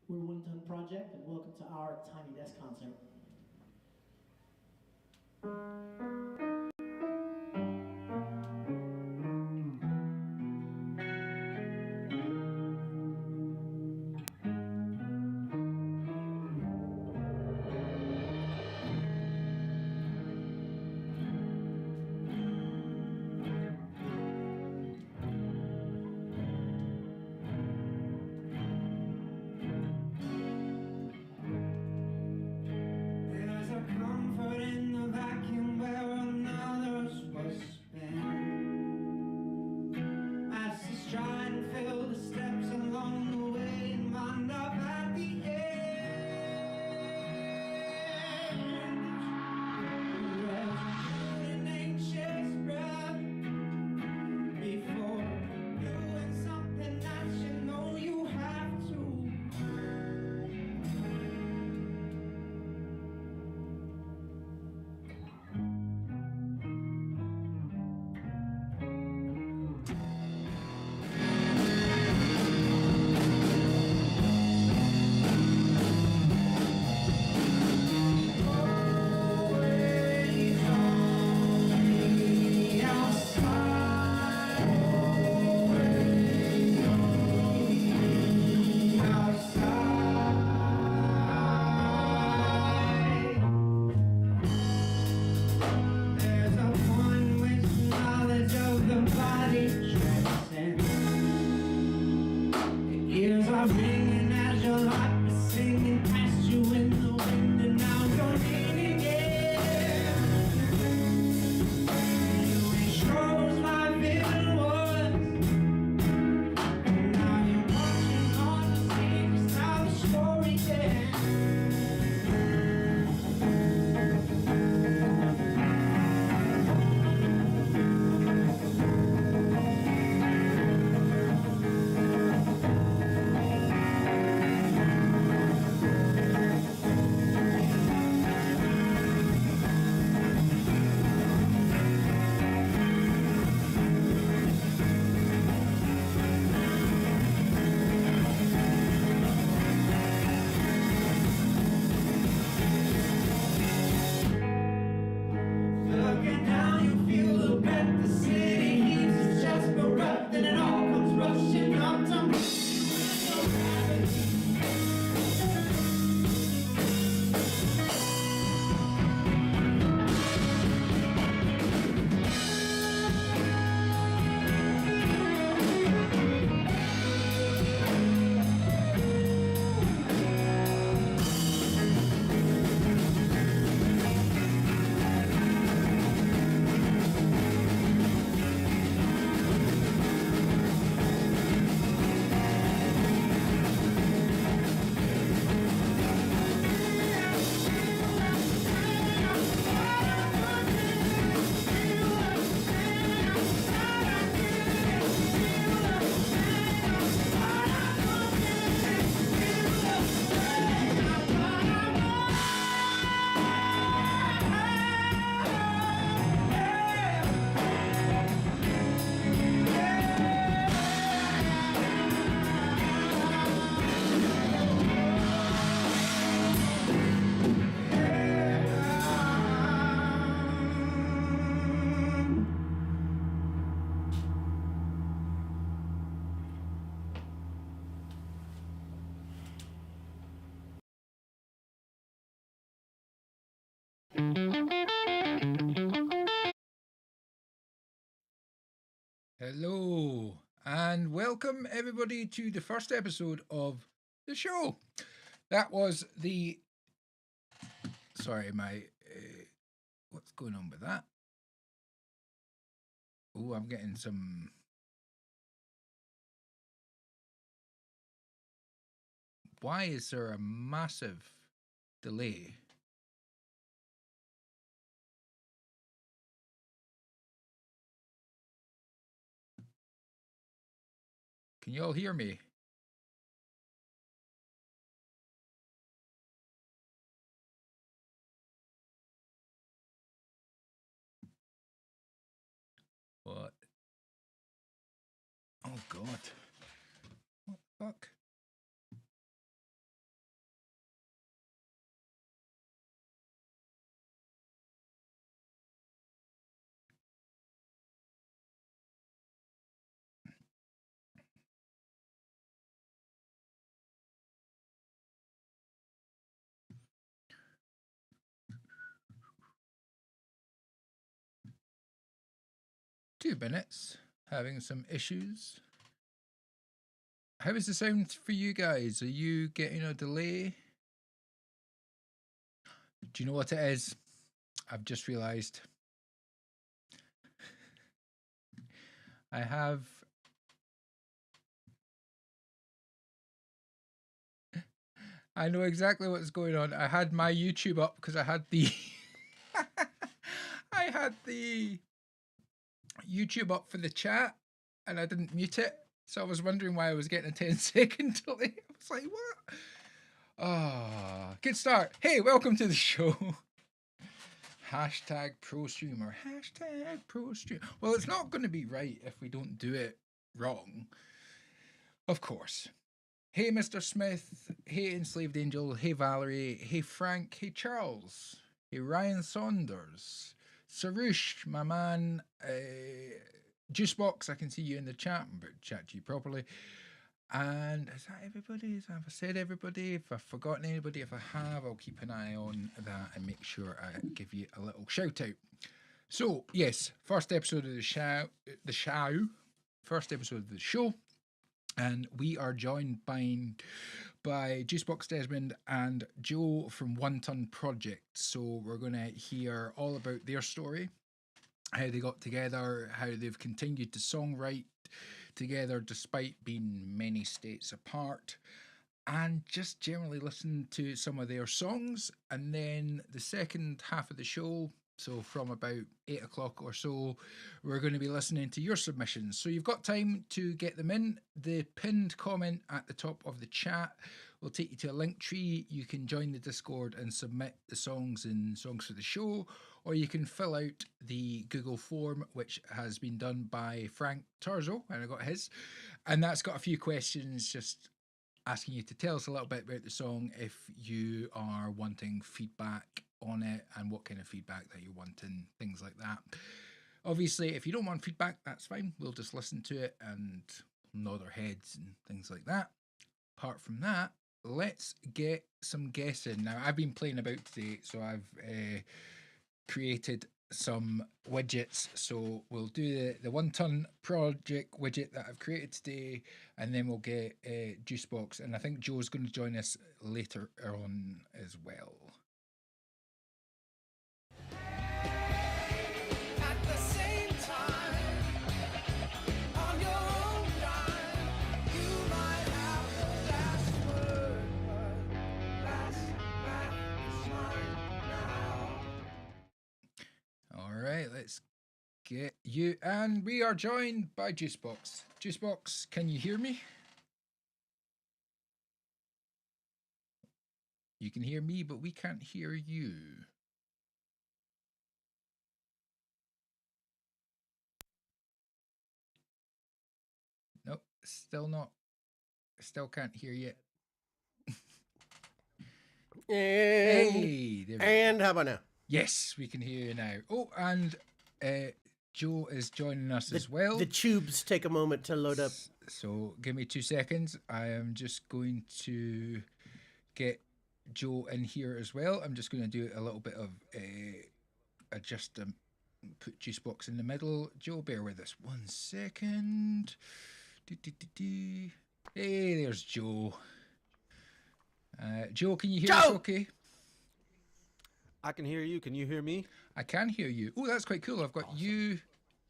We're One Ton Project, and welcome to our Tiny Desk concert. There's a comfort in the vacuum where another's was spent. As to stride and fill the steps along the way and wind up at the end. There's an anxious breath before doing something that you know you have to. Ears are ringing as your life is singing past you in the wind, and now you're leaning in. You ain't sure whose life it was, and now you're watching on to see just how the story ends. Looking down, you feel the breath, the city heaves its chest erupt, and it all comes rushing up to me. Hello, and welcome everybody to the first episode of the show. That was the. Sorry, my. What's going on with that? Oh, I'm getting some. Why is there a massive delay? Can you all hear me? What? Oh God! What the fuck? few minutes, having some issues. How is the sound for you guys? Are you getting a delay? Do you know what it is? I've just realised. I know exactly what's going on. I had my YouTube up because I had the I had the YouTube up for the chat and I didn't mute it. So I was wondering why I was getting a 10-second delay. I was like, what? Ah, good start. Hey, welcome to the show. Hashtag pro streamer. Hashtag pro stream. Well, it's not going to be right if we don't do it wrong. Of course. Hey, Mr. Smith. Hey, Enslaved Angel. Hey, Valerie. Hey, Frank. Hey, Charles. Hey, Ryan Saunders. Sarush, my man. JuiceBox, I can see you in the chat. I'm about to chat to you properly. And is that everybody? Have I said everybody? If I've forgotten anybody, if I have, I'll keep an eye on that and make sure I give you a little shout out. So, yes, first episode of the show. First episode of the show. And we are joined by JuiceBox Desmond and Joe from One Ton Project. So we're going to hear all about their story, how they got together, how they've continued to songwrite together despite being many states apart, and just generally listen to some of their songs. And then the second half of the show, so from about 8 o'clock or so, we're going to be listening to your submissions. So you've got time to get them in. The pinned comment at the top of the chat will take you to a link tree. You can join the Discord and submit the songs and songs for the show, or you can fill out the Google form, which has been done by Frank Tarzo, and I got his. And that's got a few questions just asking you to tell us a little bit about the song if you are wanting feedback on it and what kind of feedback that you're wanting, things like that. Obviously, if you don't want feedback, that's fine. We'll just listen to it and nod our heads and things like that. Apart from that, let's get some guessing. Now, I've been playing about today, so I've created some widgets. So we'll do the One Ton Project widget that I've created today, and then we'll get JuiceBox. And I think Joe's going to join us later on as well. At the same time, on your own dime, you might have the last word, but last laugh is mine now. All right, let's get you. And we are joined by JuiceBox. JuiceBox, can you hear me? You can hear me, but we can't hear you. Nope, still not. Still can't hear you. Hey, there we go. And how about now? Yes, we can hear you now. Oh, and Joe is joining us as well. The tubes take a moment to load up. So give me 2 seconds. I am just going to get Joe in here as well. I'm just going to do a little bit of adjust put JuiceBox in the middle. Joe, bear with us 1 second. Hey, there's Joe. Joe, can you hear us okay? I can hear you. Can you hear me? I can hear you. Oh, that's quite cool. I've got you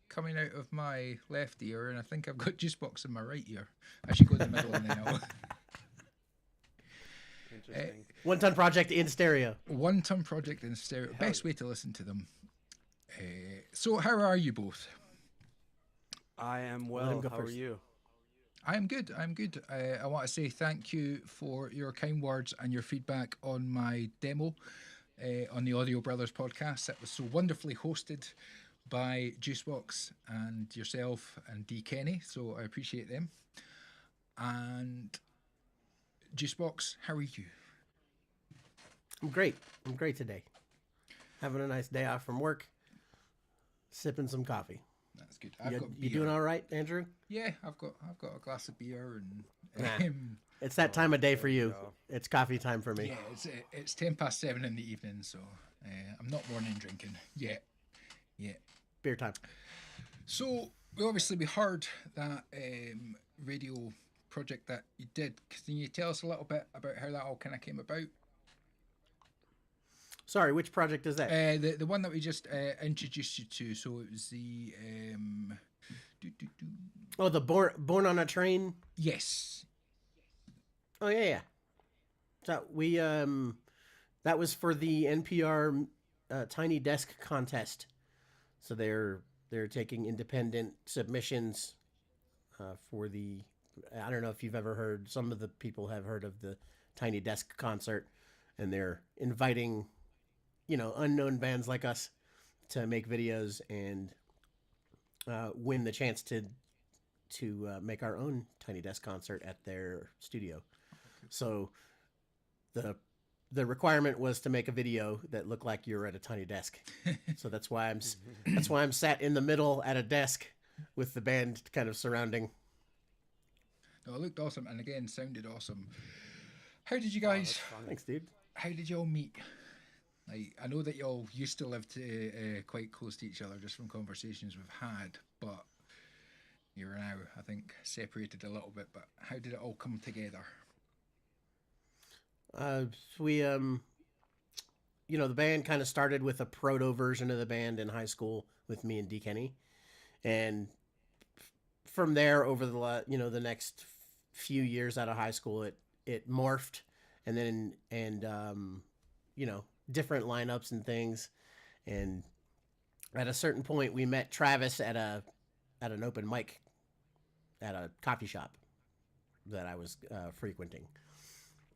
coming out of my left ear, and I think I've got JuiceBox in my right ear. I should go in the middle and then I'll... Interesting. One Ton Project in stereo. One Ton Project in stereo. Best way to listen to them. So how are you both? I am him well. go How are first. you? I'm good. I'm good. I want to say thank you for your kind words and your feedback on my demo on the Audio Brothers podcast. That was so wonderfully hosted by JuiceBox and yourself and D Kenny. So I appreciate them. And JuiceBox, how are you? I'm great. I'm great today. Having a nice day off from work. Sipping some coffee. That's good. I've got You beer. doing all right, Andrew? Yeah, I've got a glass of beer and Nah. It's that time of day for you. go. It's coffee time for me. yeah, it's 7:10 in the evening, so I'm not morning drinking yet. Beer time. So we heard that radio project that you did. Can you tell us a little bit about how that all kind of came about? Sorry, which project is that? The one that we just introduced you to. So it was the Oh, the Born on a Train. yes. Oh yeah. So we that was for the NPR Tiny Desk contest. So they're taking independent submissions for the. I don't know if you've ever heard. Some of the people have heard of the Tiny Desk concert, and they're inviting, unknown bands like us to make videos and win the chance to make our own Tiny Desk concert at their studio. So the requirement was to make a video that looked like you were at a tiny desk. So that's why I'm sat in the middle at a desk with the band kind of surrounding. No, it looked awesome, and again, sounded awesome. How did you guys? Thanks, dude. How did y'all meet? Like, I know that y'all used to live quite close to each other just from conversations we've had, but you're now, I think, separated a little bit. But how did it all come together? We the band kind of started with a proto version of the band in high school with me and D. Kenny, and from there over the next few years out of high school, it morphed, and then different lineups and things, and at a certain point we met Travis at an open mic at a coffee shop that I was frequenting,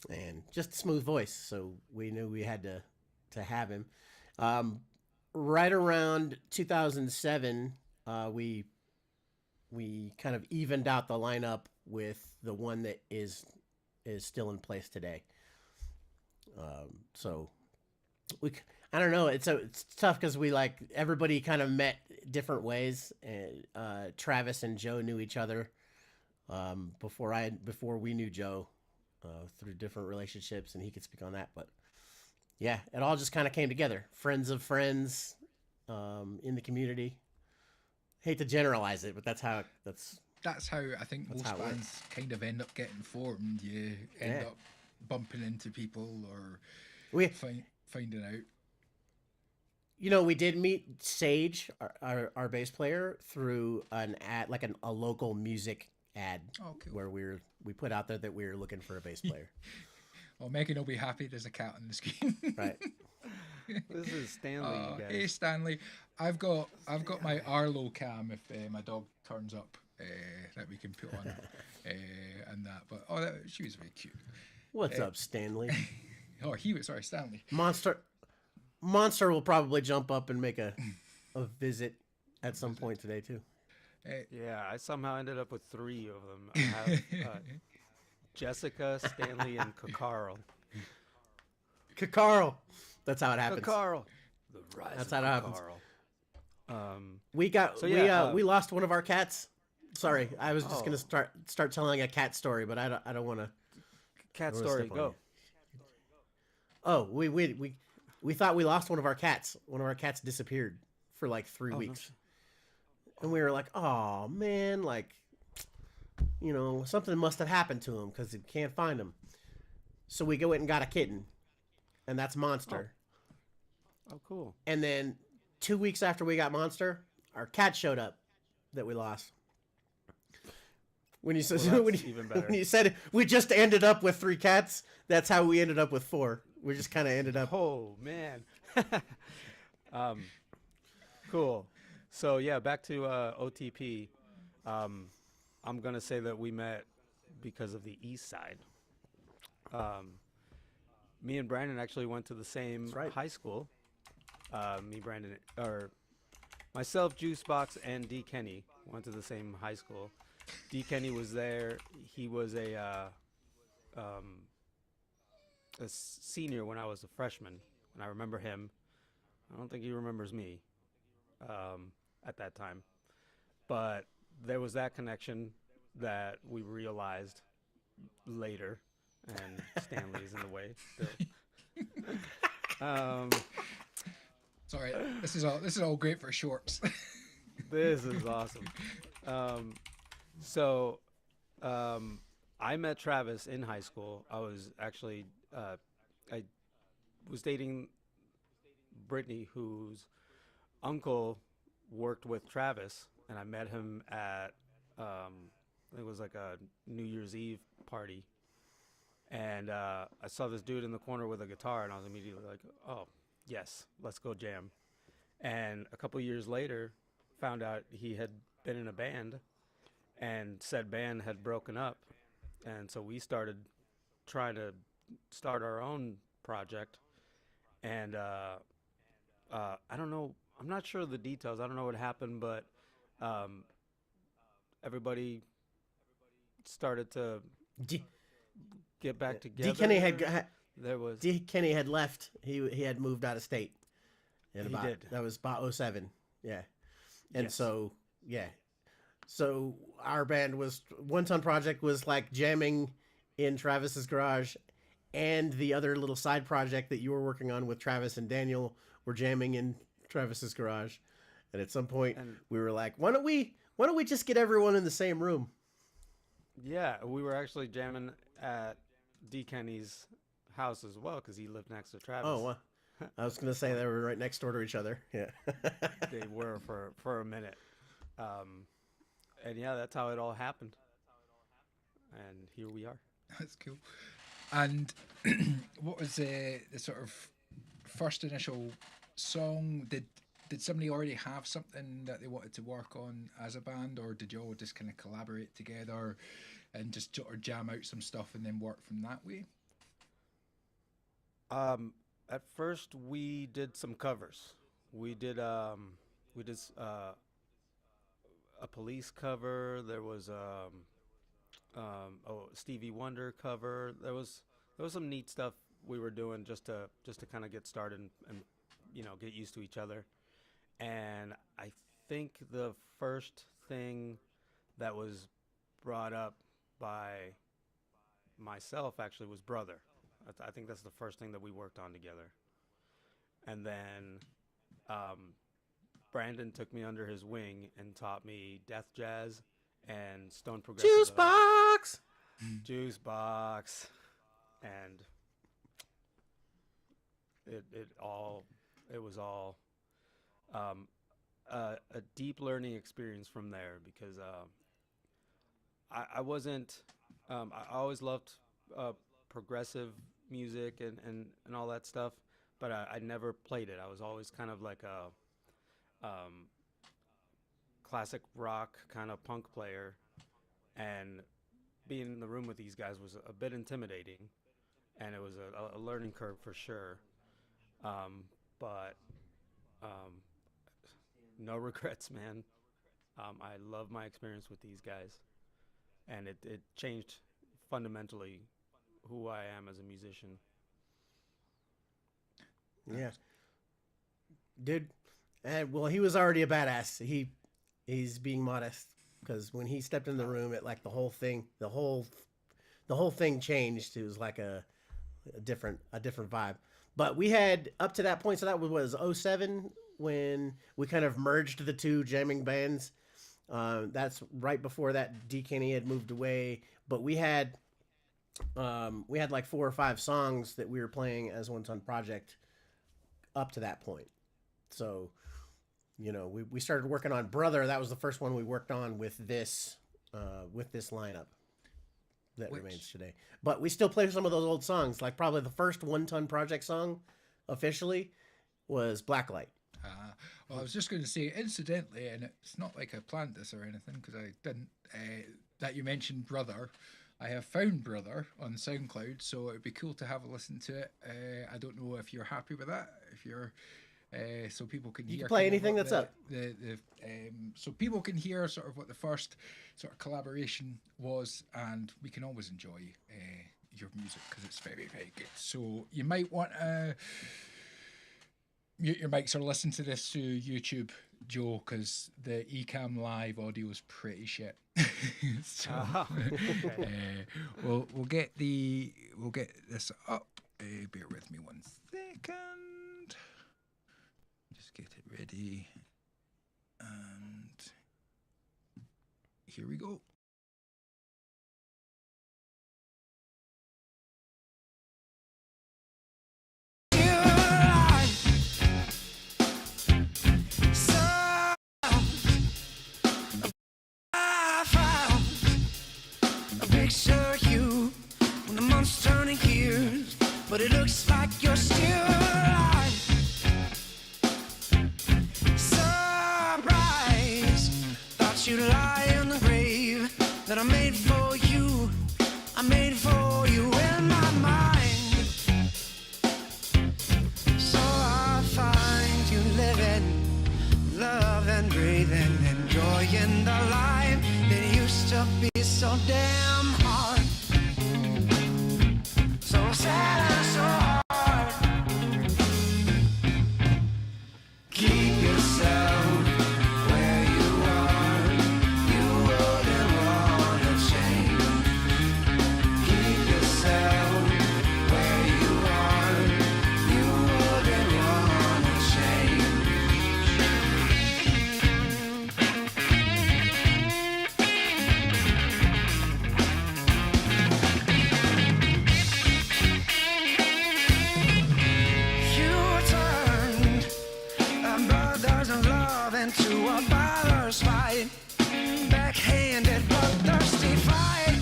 and just a smooth voice, so we knew we had to have him. Right around 2007, we kind of evened out the lineup with the one that is still in place today. So I don't know. It's tough because everybody kind of met different ways, and Travis and Joe knew each other before we knew Joe through different relationships, and he could speak on that. But yeah, it all just kind of came together. Friends of friends in the community. Hate to generalize it, but that's how I think most bands kind of end up getting formed. You end up bumping into people or finding out. We did meet Sage, our bass player, through an ad, like a local music ad, where we put out there that we were looking for a bass player. Well, Megan will be happy. There's a cat on the screen. Right. This is Stanley, you guys. Hey Stanley, I've got my Arlo cam if my dog turns up that we can put on and that. But she was very cute. What's up, Stanley? Stanley. Monster will probably jump up and make a visit at some point today too. Yeah, I somehow ended up with 3 of them. I have Jessica, Stanley, and Kakarl. Kakarl. That's how it happens. Kakarl. The rise That's of how it happens. Kakarl. We lost one of our cats. Sorry, I was just gonna start telling a cat story, but I don't want to. Cat story, go. Oh, we thought we lost one of our cats. One of our cats disappeared for like 3 weeks, and we were like, "Oh man, something must have happened to him because we can't find him." So we go in and got a kitten, and that's Monster. Oh, cool. And then 2 weeks after we got Monster, our cat showed up that we lost. When you said even better. When you said we just ended up with 3 cats, that's how we ended up with 4. We just kind of ended up. Oh man. Cool. So yeah, back to OTP. I'm gonna say that we met because of the East Side. Me and Brandon actually went to the same high school. Myself, JuiceBox, and D. Kenny went to the same high school. D. Kenny was there. He was a senior when I was a freshman, and I remember him. I don't think he remembers me at that time. But there was that connection that we realized later, and Stanley's in the way still. Sorry, this is all great for shorts. This is awesome. So, I met Travis in high school. I was actually, I was dating Brittany, whose uncle worked with Travis, and I met him at, it was like a New Year's Eve party. And I saw this dude in the corner with a guitar, and I was immediately like, oh, yes, let's go jam. And a couple years later, found out he had been in a band, and said band had broken up. And so we started trying to start our own project. And I don't know, I'm not sure of the details. I don't know what happened, but um, everybody started to D, get back together. There was D Kenny had left. He had moved out of state. And He about did. that was about '07. Yeah. And Yes. so yeah. So our band was One Ton Project was like jamming in Travis's garage, and the other little side project that you were working on with Travis and Daniel were jamming in Travis's garage. And at some point And- we were like, why don't we just get everyone in the same room? Yeah, we were actually jamming at D. Kenny's house as well because he lived next to Travis. Oh, well, I was gonna say they were right next door to each other. Yeah. They were for a minute. And yeah, that's how it all happened. And here we are. That's cool. And what was the sort of first initial song? Did somebody already have something that they wanted to work on as a band, or did you all just kind of collaborate together and just sort of jam out some stuff and then work from that way? At first, we did some covers. We did a Police cover. There was a Stevie Wonder cover. There was some neat stuff we were doing just to kind of get started and get used to each other. And I think the first thing that was brought up by myself actually was Brother. I think that's the first thing that we worked on together. And then Brandon took me under his wing and taught me death jazz and stone progressive. JuiceBox. JuiceBox. And it was all a deep learning experience from there because I wasn't I always loved progressive music and all that stuff, but I never played it. I was always kind of like a classic rock kind of punk player, and being in the room with these guys was a bit intimidating, and it was a learning curve for sure. But no regrets, man. I love my experience with these guys, and it changed fundamentally who I am as a musician. Yeah. Dude, well, he was already a badass. He's being modest because when he stepped in the room, it like the whole thing changed. It was like a different vibe. But we had up to that point, so that was '07 when we kind of merged the two jamming bands. That's right before that D. Kenny had moved away, but we had like 4 or 5 songs that we were playing as One Ton Project up to that point. So, we started working on Brother. That was the first one we worked on with this lineup that remains today. But we still play some of those old songs. Like probably the first One Ton Project song officially was Blacklight. Well, I was just going to say, incidentally, and it's not like I planned this or anything because I didn't, that you mentioned Brother. I have found Brother on SoundCloud, so it would be cool to have a listen to it. I don't know if you're happy with that, if you're, so people can hear. You can play kind of anything what that's up. So people can hear sort of what the first sort of collaboration was, and we can always enjoy your music because it's very, very good. So you might want to mute your mics or listen to this through YouTube, Joe, because the Ecamm Live audio is pretty shit. So Okay. we'll get this up. Bear with me 1 second. Just get it ready. And here we go. I found a picture of you when the months turning years, but it looks like you're still alive. Surprise, thought you'd lie in the grave that I made for you. I made for you in my mind. So I find you living, loving, breathing, enjoying the life that used to be so damn hard. So sad and so hard. Keep yourself where you are. You wouldn't wanna change. Keep yourself where you are. You wouldn't wanna change. You turned a brothers of love into a father's fight. Backhanded but thirsty fight.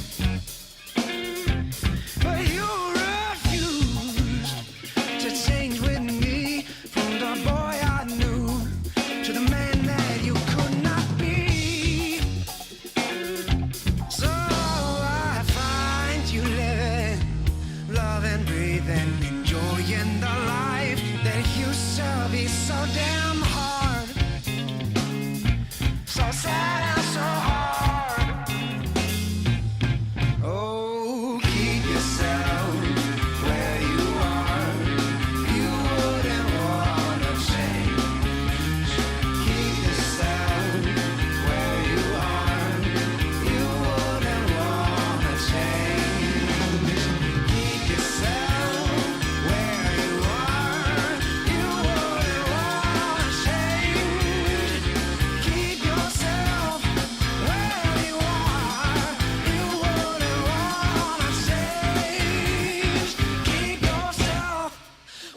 But you refused to change with me from the boy I knew to the man that you could not be. So I find you living, loving, breathing, enjoying the life that used to be so damn hard. So sad and so hard. Oh, keep yourself where you are. You wouldn't wanna change. Keep yourself where you are. You wouldn't wanna change. Keep yourself where you are. You wouldn't wanna change. Keep yourself where you are. You wouldn't wanna change. Keep yourself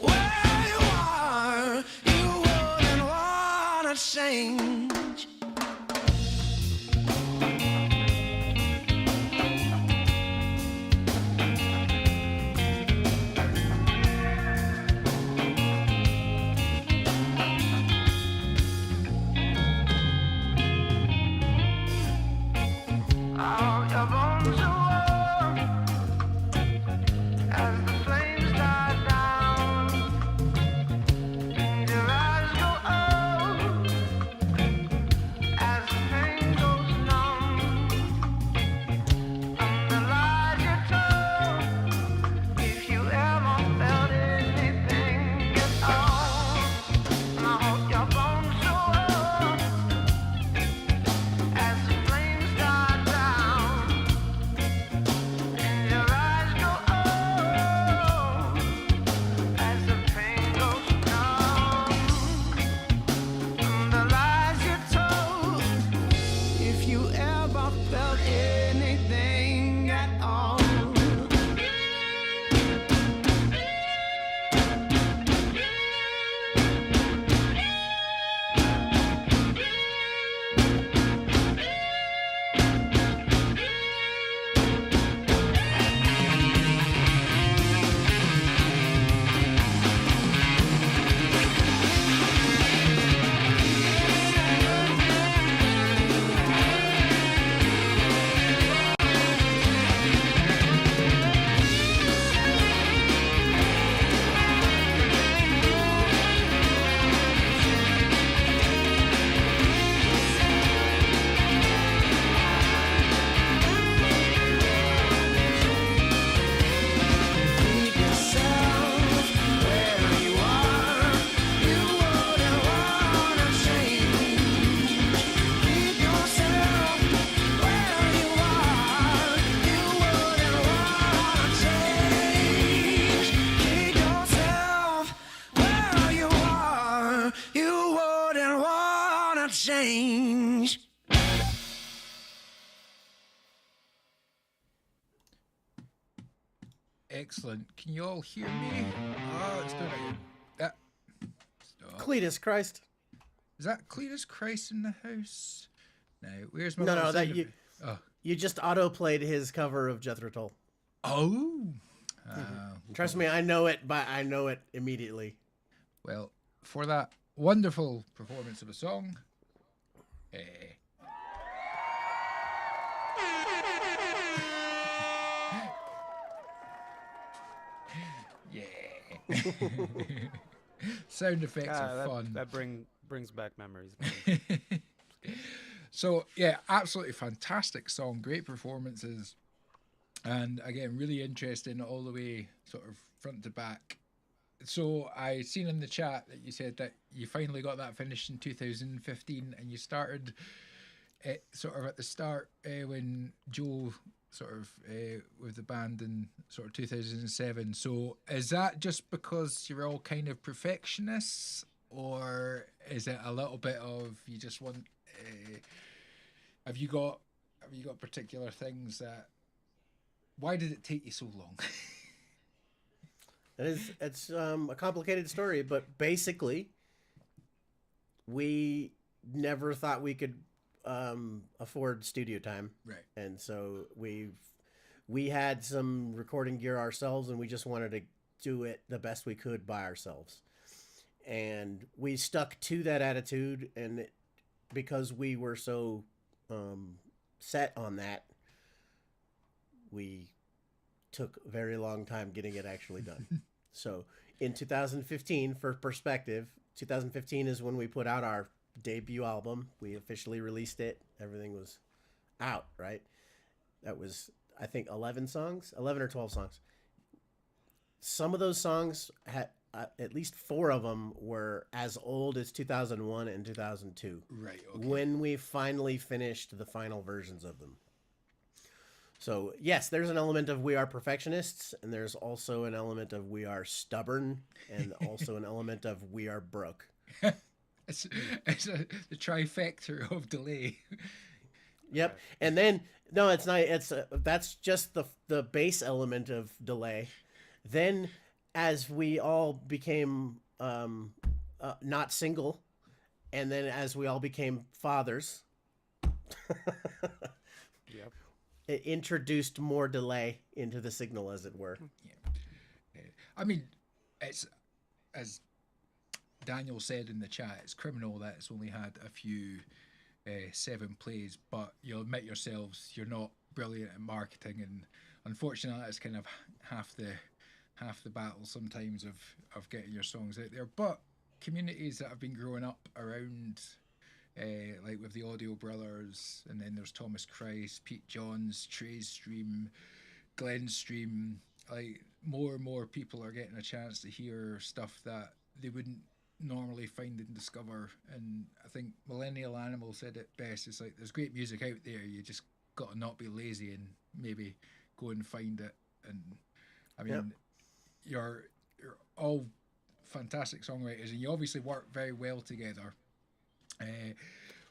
where you are. You wouldn't wanna change. All your bones are warm as the flames die down, and your eyes go up as the pain goes numb. And the lies you told, if you ever felt anything at all, and I hope your bones are warm as the flames die down, and your eyes go up as the pain goes numb. And the lies you told, if you ever felt anything at all. Excellent. Can you all hear me? Oh, it's doing it again. Stop. Cletus Christ. Is that Cletus Christ in the house? No, where's my No, little no, that sound you effect? Oh. you just auto played his cover of Jethro Tull. Oh. Trust me, I know it, but I know it immediately. Well, for that wonderful performance of a song, yeah. Sound effects are fun. That brings back memories. So yeah, absolutely fantastic song, great performances, and again, really interesting all the way, sort of front to back. So I seen in the chat that you said that you finally got that finished in 2015, and you started it sort of at the start when Joe sort of with the band in sort of 2007. So is that just because you're all kind of perfectionists, or is it a little bit of you just want? Have you got particular things that? Why did it take you so long? It's a complicated story, but basically, we never thought we could afford studio time, Right. and so we had some recording gear ourselves, and we just wanted to do it the best we could by ourselves, and we stuck to that attitude, and because we were so set on that, we took a very long time getting it actually done. So in 2015, for perspective, 2015 is when we put out our debut album. We officially released it. Everything was out, right? That was, I think, 11 or 12 songs. Some of those songs had, at least 4 of them were as old as 2001 and 2002. Right. Okay. When we finally finished the final versions of them. So, yes, there's an element of we are perfectionists, and there's also an element of we are stubborn, and also an element of we are broke. It's the trifecta of delay. Yep. And then, no, it's not. That's just the base element of delay. Then, as we all became not single, and then as we all became fathers, Yep. it introduced more delay into the signal, as it were. I mean, it's as Daniel said in the chat, it's criminal that it's only had a few 7 plays, but you'll admit yourselves you're not brilliant at marketing, and unfortunately that's kind of half the battle sometimes of getting your songs out there. But communities that have been growing up around like with the Audio Brothers, and then there's Thomas Christ, Pete Johns, Trey's Stream, Glenn's Stream, like more and more people are getting a chance to hear stuff that they wouldn't normally find and discover. And I think Millennial Animal said it best, it's like there's great music out there, you just got to not be lazy and maybe go and find it. And I mean, Yep. you're all fantastic songwriters, and you obviously work very well together.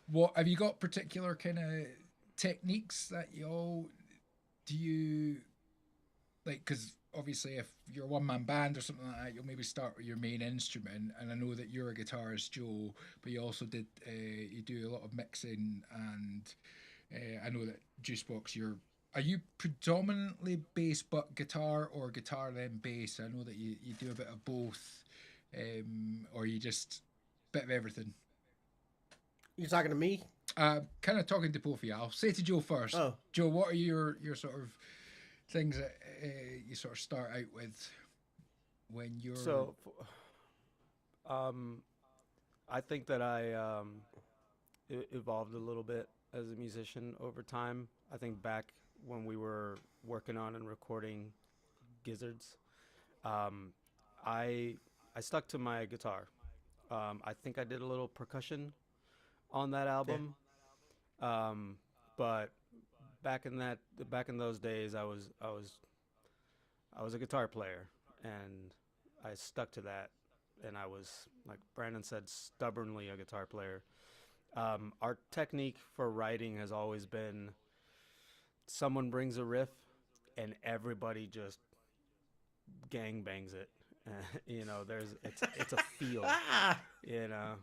What have you got particular kind of techniques that you all do you like? Because obviously, if you're a one-man band or something like that, you'll maybe start with your main instrument. And I know that you're a guitarist, Joe, but you also did you do a lot of mixing, and I know that JuiceBox, are you predominantly bass but guitar, or guitar then bass? I know that you do a bit of both, or you just bit of everything. You're talking to me? Kind of talking to both of you. I'll say to Joe first. Oh. Joe, what are your sort of things that you sort of start out with when you're... So, I think that I evolved a little bit as a musician over time. I think back when we were working on and recording Gizzards, I stuck to my guitar. I think I did a little percussion on that album, but back in those days, I was a guitar player, and I stuck to that, and I was, like Brandon said, stubbornly a guitar player. Our technique for writing has always been someone brings a riff, and everybody just gang bangs it. You know, it's a feel. Ah, You know,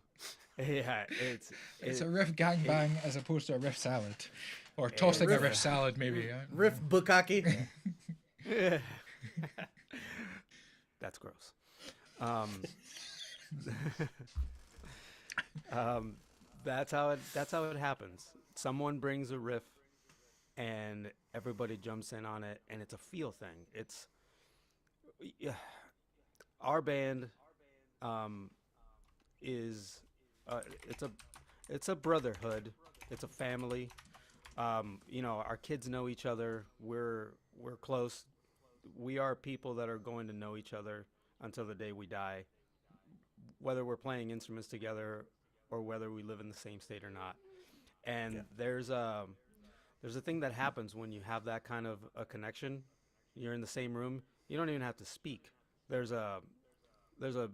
yeah, It's it, a riff gangbang as opposed to a riff salad. Or Yeah, tossing a riff- riff salad, maybe. riff bukkake. yeah. That's gross. Um, um, that's how it happens. Someone brings a riff, and everybody jumps in on it, and it's a feel thing. It's yeah, our band um, is uh, it's a it's a brotherhood. It's a family. You know, our kids know each other. We're close. We are people that are going to know each other until the day we die, whether we're playing instruments together or whether we live in the same state or not. And Yeah. there's a thing that happens when you have that kind of a connection. You're in the same room. You don't even have to speak. There's a there's a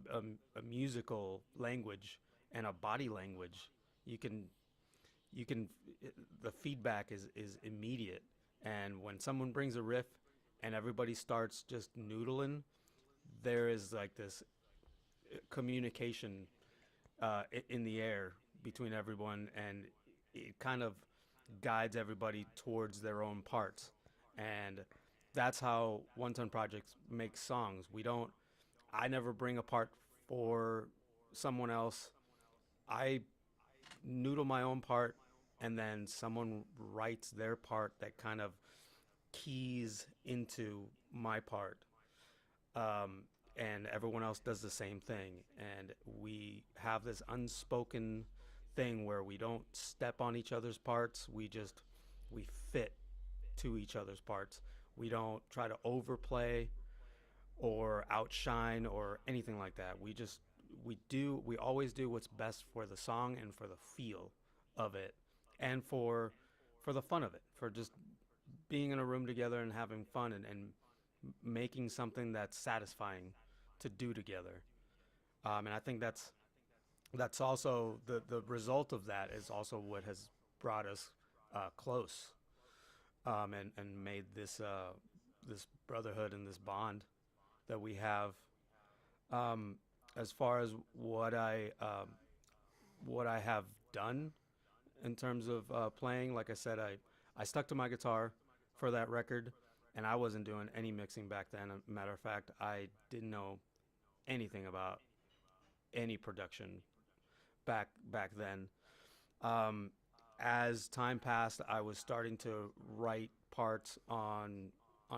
musical language and a body language. You can you can the feedback is immediate. And when someone brings a riff and everybody starts just noodling, there is like this communication in the air between everyone, and it kind of guides everybody towards their own parts. And that's how One Ton Projects makes songs. I never bring a part for someone else. I noodle my own part, and then someone writes their part that kind of keys into my part. um, and everyone else does the same thing. And we have this unspoken thing where we don't step on each other's parts. We fit to each other's parts. We don't try to overplay or outshine or anything like that. We always do what's best for the song and for the feel of it, and for the fun of it, for just being in a room together and having fun, and making something that's satisfying to do together. And I think that's also the result of that is also what has brought us close, and made this brotherhood and this bond that we have. Um, as far as what I have done in terms of playing, like I said, I stuck to my guitar for that record, and I wasn't doing any mixing back then. As a matter of fact, I didn't know anything about any production back then. Um, as time passed, I was starting to write parts on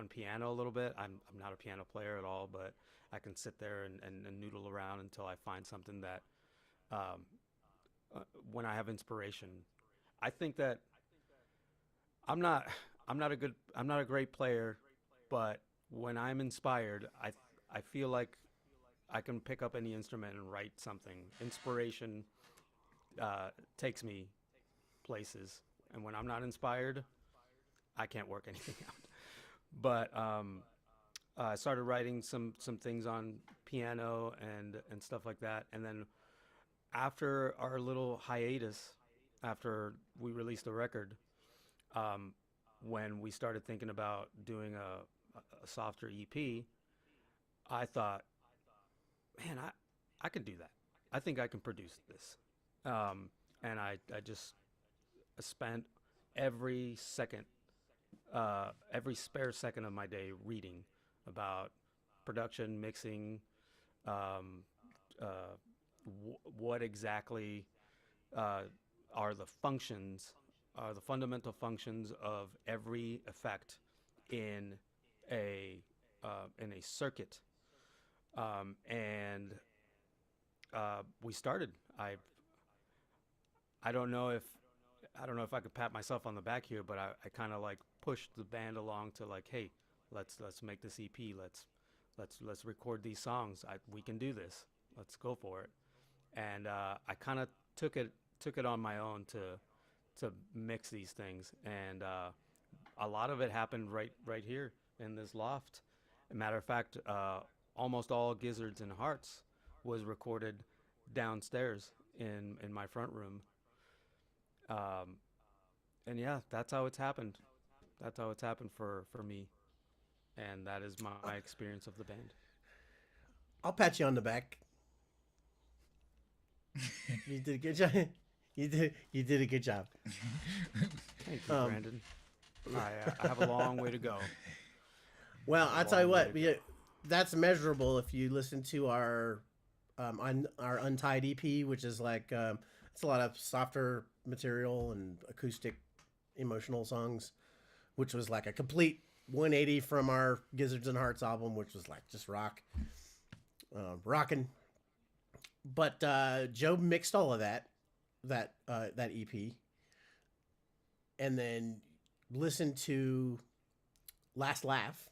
piano a little bit. I'm not a piano player at all, but I can sit there and noodle around until I find something that um, when I have inspiration. I think that I'm not I'm not a great player, but when I'm inspired, I feel like I can pick up any instrument and write something. Inspiration takes me places, and when I'm not inspired, I can't work anything out. But I started writing some things on piano and stuff like that, and then after our little hiatus, after we released the record, um, when we started thinking about doing a softer EP, I thought, man, I can do that. I think I can produce this. And I just spent every second, every spare second of my day reading about production, mixing, um, what exactly uh, are the functions, are the fundamental functions of every effect in a circuit. And we started. I don't know if I don't know if I could pat myself on the back here, but I kind of like pushed the band along to like, hey, let's make this EP. Let's record these songs. We can do this. Let's go for it. And I kind of took it on my own to mix these things, and a lot of it happened right here in this loft. As a matter of fact, almost all Gizzards and Hearts was recorded downstairs in my front room. And yeah, that's how it's happened. That's how it's happened for me. and that is my experience of the band. I'll pat you on the back. You did a good job. You did a good job. Thank you, Brandon. I have a long way to go. Well, I'll tell you long way what, to go. that's measurable if you listen to our Untied EP, which is like it's a lot of softer material and acoustic, emotional songs, which was like a complete 180 from our Gizzards and Hearts album, which was like just rocking. But Joe mixed all of that EP, and then listened to Last Laugh,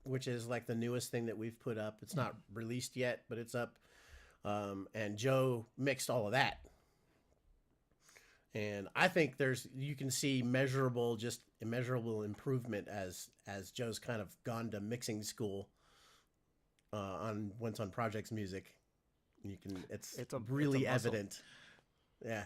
which is like the newest thing that we've put up. It's not released yet, but it's up. And Joe mixed all of that. And I think you can see immeasurable improvement as Joe's kind of gone to mixing school on Once on Project's music. It's really muscle. evident. Yeah.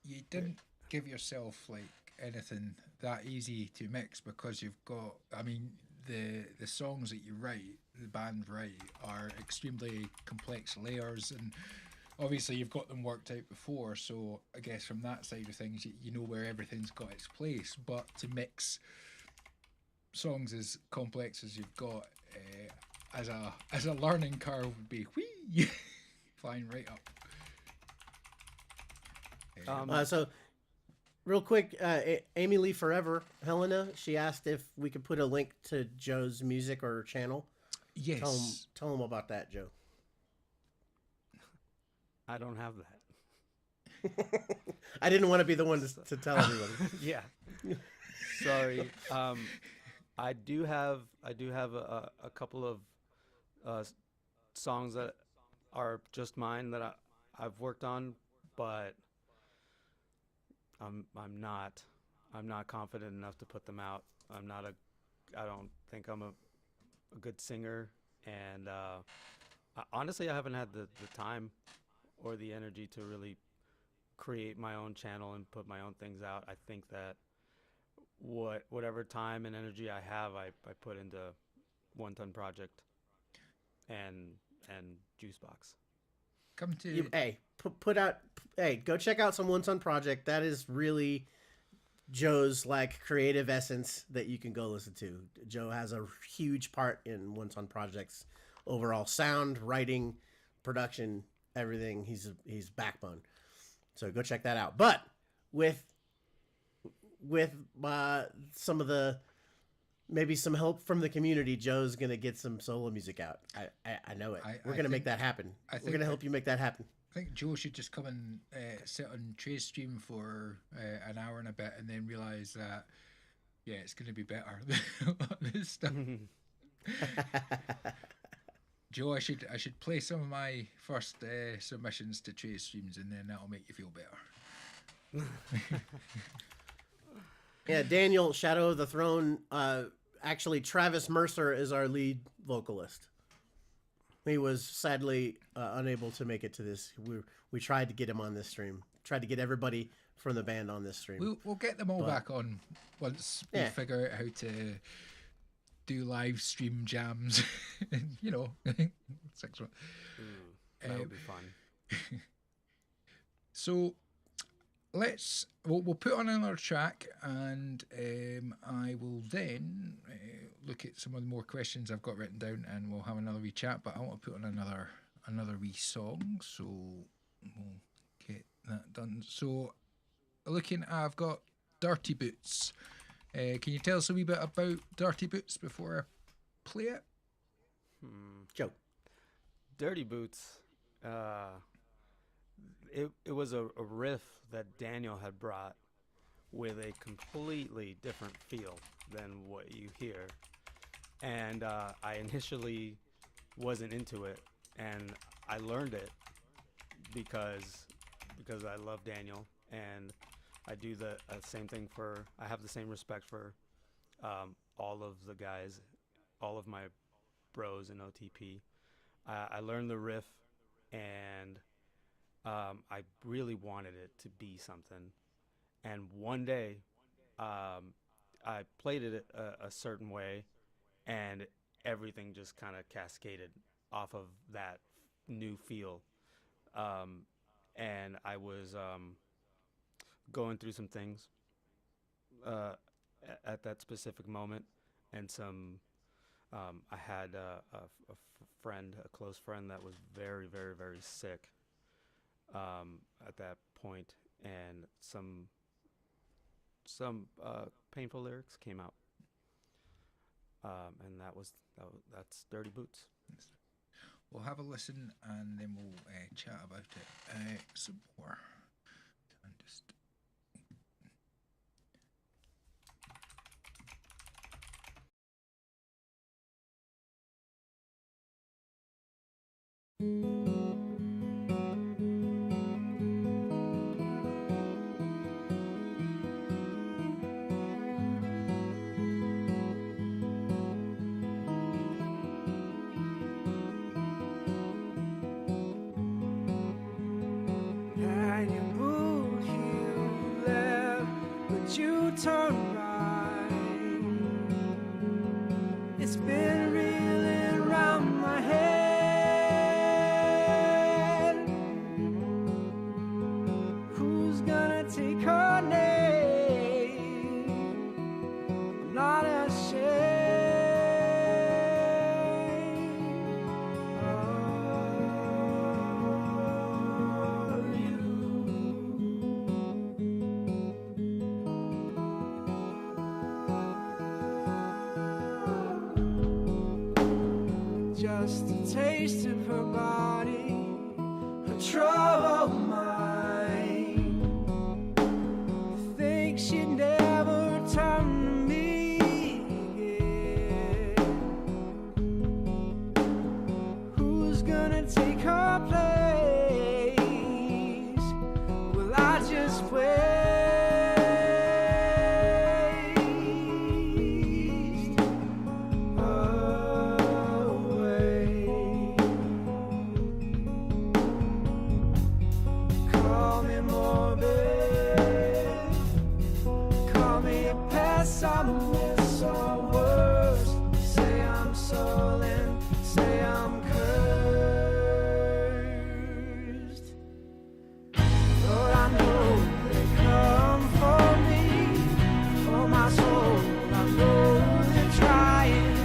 You didn't give yourself like anything that easy to mix, because you've got, I mean, the songs that you write, the band write, are extremely complex layers, and obviously you've got them worked out before, so I guess from that side of things you know where everything's got its place. But to mix songs as complex as you've got, as a learning curve would be whee flying right up. So, real quick, Amy Lee Forever, Helena, she asked if we could put a link to Joe's music or channel. Yes. Tell him about that, Joe. I don't have that. I didn't want to be the one to tell everybody. Yeah. Sorry. I do have a couple of songs that are just mine that I've worked on, but I'm not confident enough to put them out. I don't think I'm a good singer, and honestly, I haven't had the time or the energy to really create my own channel and put my own things out. I think that whatever time and energy I have, I put into One Ton Project and JuiceBox. Come to Go check out some One Ton Project. That is really Joe's like creative essence that you can go listen to. Joe has a huge part in One Ton Project's overall sound, writing, production, everything. He's backbone. So go check that out. But with some of the, maybe some help from the community, Joe's gonna get some solo music out. I know it. We're gonna make that happen. We're gonna help you make that happen. I think Joe should just come and sit on Trey's stream for an hour and a bit, and then realize that it's going to be better than this stuff. Joe, I should play some of my first submissions to Trey's streams, and then that'll make you feel better. Yeah, Daniel, Shadow of the Throne. Actually, Travis Mercer is our lead vocalist. He was sadly unable to make it to this. We tried to get him on this stream. Tried to get everybody from the band on this stream. We'll get them all back on once we figure out how to do live stream jams. You know, 6 months. That would be fun. So we'll put on another track, and I will then look at some of the more questions I've got written down, and we'll have another wee chat. But I want to put on another wee song, so we'll get that done. So I've got Dirty Boots. Can you tell us a wee bit about Dirty Boots before I play it? Joe. Dirty Boots. It was a riff that Daniel had brought with a completely different feel than what you hear. And I initially wasn't into it, and I learned it because I love Daniel, and I do the same thing I have the same respect for all of the guys, all of my bros in OTP. I learned the riff, and I really wanted it to be something. And one day, I played it a certain way, and everything just kind of cascaded off of that new feel. And I was going through some things at that specific moment, and I had a friend, a close friend, that was very, very, very sick at that point, and some painful lyrics came out, and that's Dirty Boots. We'll have a listen and then we'll chat about it some more. And just And you moved, you left, but you turned right. It's been reeling around my head. Who's gonna take her name? I'm not ashamed of you. Just a taste of her body, her troubled mind. Think she'd never return to me again. Who's gonna take her place? Will I just waste away? Call me morbid, call me pessimist or worse. Say I'm sullen, say I'm cursed. Lord, I know they come for me, for my soul. I know they're trying,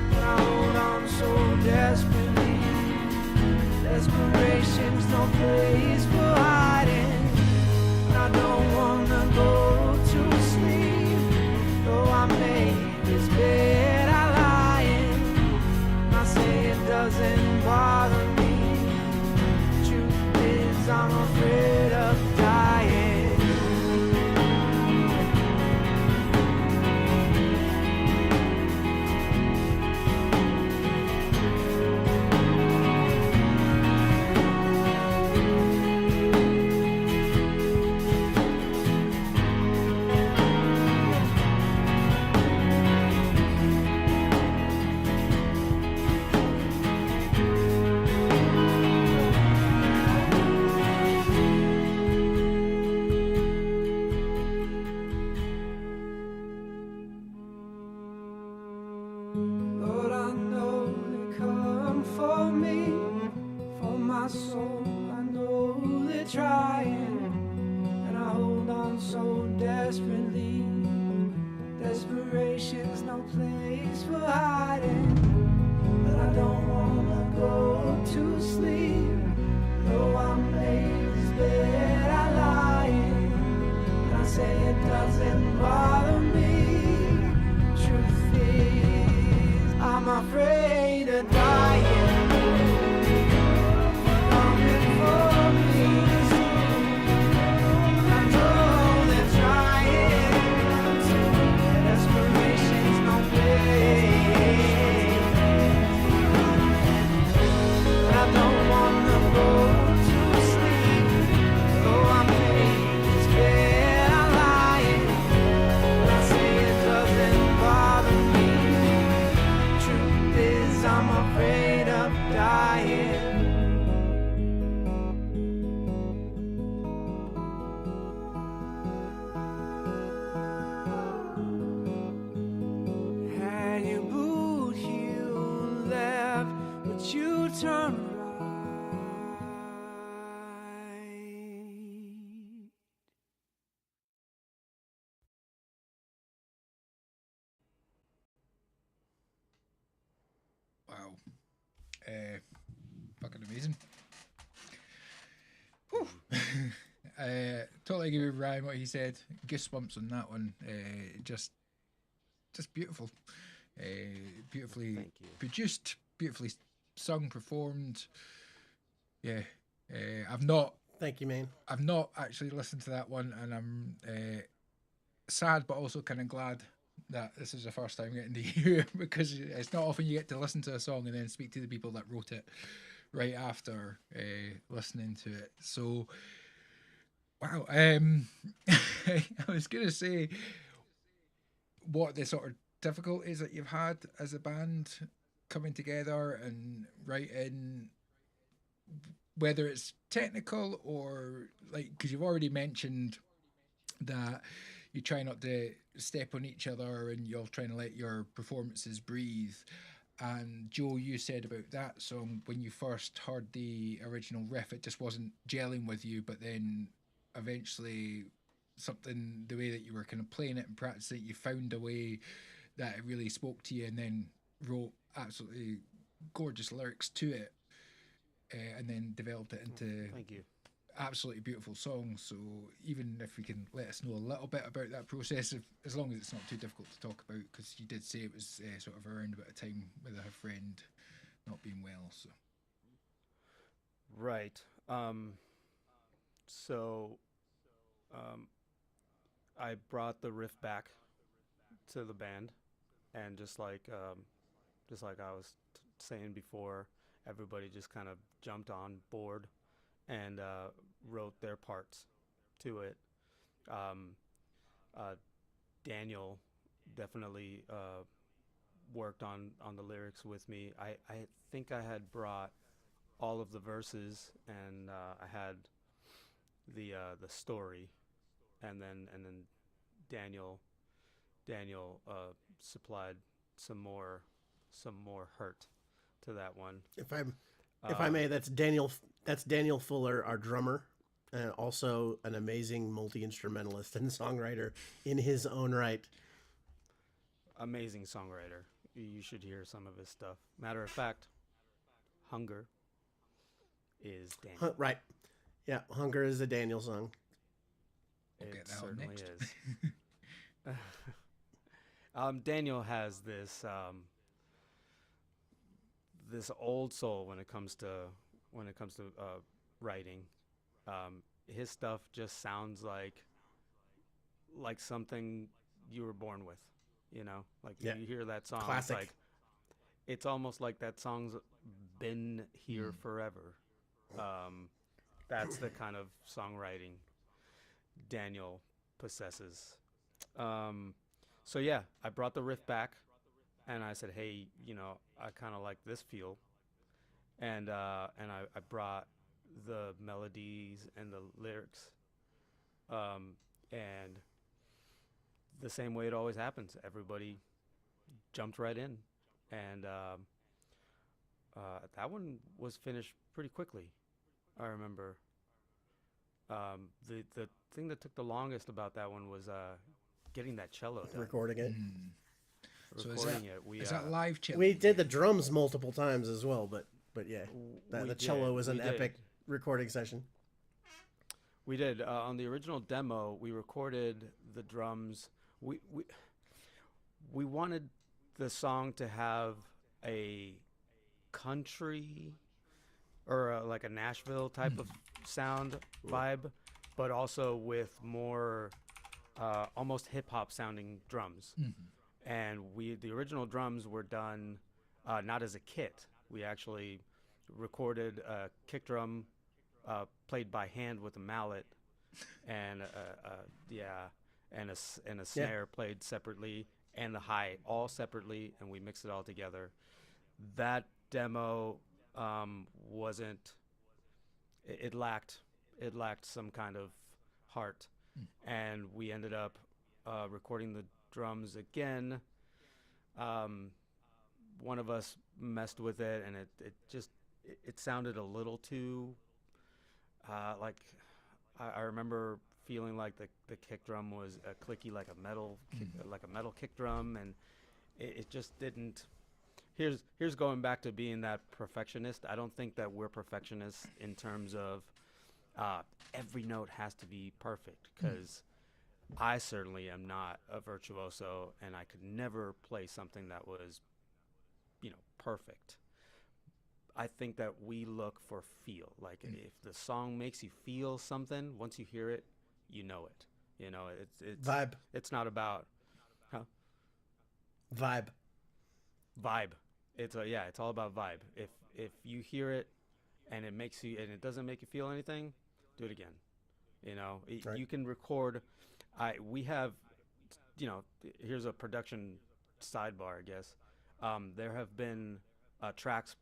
but I hold on so desperately. Desperation's no place for hiding. And I don't wanna go to sleep, though I made this bed I lie in. And I say it doesn't bother me. Truth is, I'm afraid of dying. Lord, I know they come for me, for my soul. I know they're trying, and I hold on so desperately. Desperation's no place for hiding, but I don't wanna go to sleep. Though I'm laid this bed I lie in, and I say it doesn't bother me. Truth is, I'm afraid of dying. Coming for me. I know they're trying. Desperation's no place. I don't wanna go to sleep. Though I made this bed I lie in. Fucking amazing. Whew. Totally agree with Ryan what he said. Goosebumps on that one. Just beautiful. Beautifully Thank you. produced, beautifully sung, performed. Yeah. I've not Thank you, man. actually listened to that one, and I'm sad, but also kind of glad that this is the first time getting to hear it, because it's not often you get to listen to a song and then speak to the people that wrote it right after listening to it. So, wow. I was gonna say what the sort of difficulties that you've had as a band coming together and writing, whether it's technical or like, because you've already mentioned that you try not to step on each other and you're trying to let your performances breathe. And Joe, you said about that song when you first heard the original riff, it just wasn't gelling with you, but then eventually something, the way that you were kind of playing it and practicing it, you found a way that it really spoke to you, and then wrote absolutely gorgeous lyrics to it, and then developed it into Thank you. absolutely beautiful song. So even if you can let us know a little bit about that process, as long as it's not too difficult to talk about, because you did say it was sort of around about a time with a friend not being well. So Right. So I brought the riff back to the band, and just like I was saying before, everybody just kind of jumped on board and wrote their parts to it. Um, uh, Daniel definitely worked on the lyrics with me. I think I had brought all of the verses, and I had the story, and then Daniel supplied some more hurt to that one. If I may, that's Daniel. That's Daniel Fuller, our drummer, and also an amazing multi-instrumentalist and songwriter in his own right. Amazing songwriter. You should hear some of his stuff. Matter of fact, Hunger is Daniel. Right. Yeah, Hunger is a Daniel song. we'll It get that one certainly next. is. Daniel has this this old soul when it comes to writing. His stuff just sounds like something you were born with. You know, like Yeah. you hear that song, Classic. it's almost like that song's been here forever. That's the kind of songwriting Daniel possesses. So yeah, I brought the riff back, and I said, hey, I kind of like this feel, and I brought the melodies and the lyrics, and the same way it always happens, everybody jumped right in, and that one was finished pretty quickly. I remember. The thing that took the longest about that one was getting that cello done. Recording it. So is Recording it. Is that live cello? We did the drums multiple times as well, but yeah, we the cello did, was an we did. epic recording session. We did. On the original demo, we recorded the drums. We wanted the song to have a country or like a Nashville type of sound vibe, but also with more almost hip hop sounding drums. And the original drums were done not as a kit. We actually recorded a kick drum played by hand with a mallet, and a snare played separately, and the hi all separately, and we mixed it all together. That demo wasn't. It lacked some kind of heart, and we ended up recording the drums again. One of us messed with it, and it sounded a little too like I remember feeling like the kick drum was clicky like a metal kick drum, and it just didn't. here's going back to being that perfectionist. I don't think that we're perfectionists in terms of every note has to be perfect, because I certainly am not a virtuoso, and I could never play something that was, perfect. I think that we look for feel. Like if the song makes you feel something, once you hear it, you know it. It's Vibe. It's not about Vibe. vibe. It's all about vibe. If you hear it and it doesn't make you feel anything, do it again. Right. You can record. We have, here's a production sidebar, I guess. There have been tracks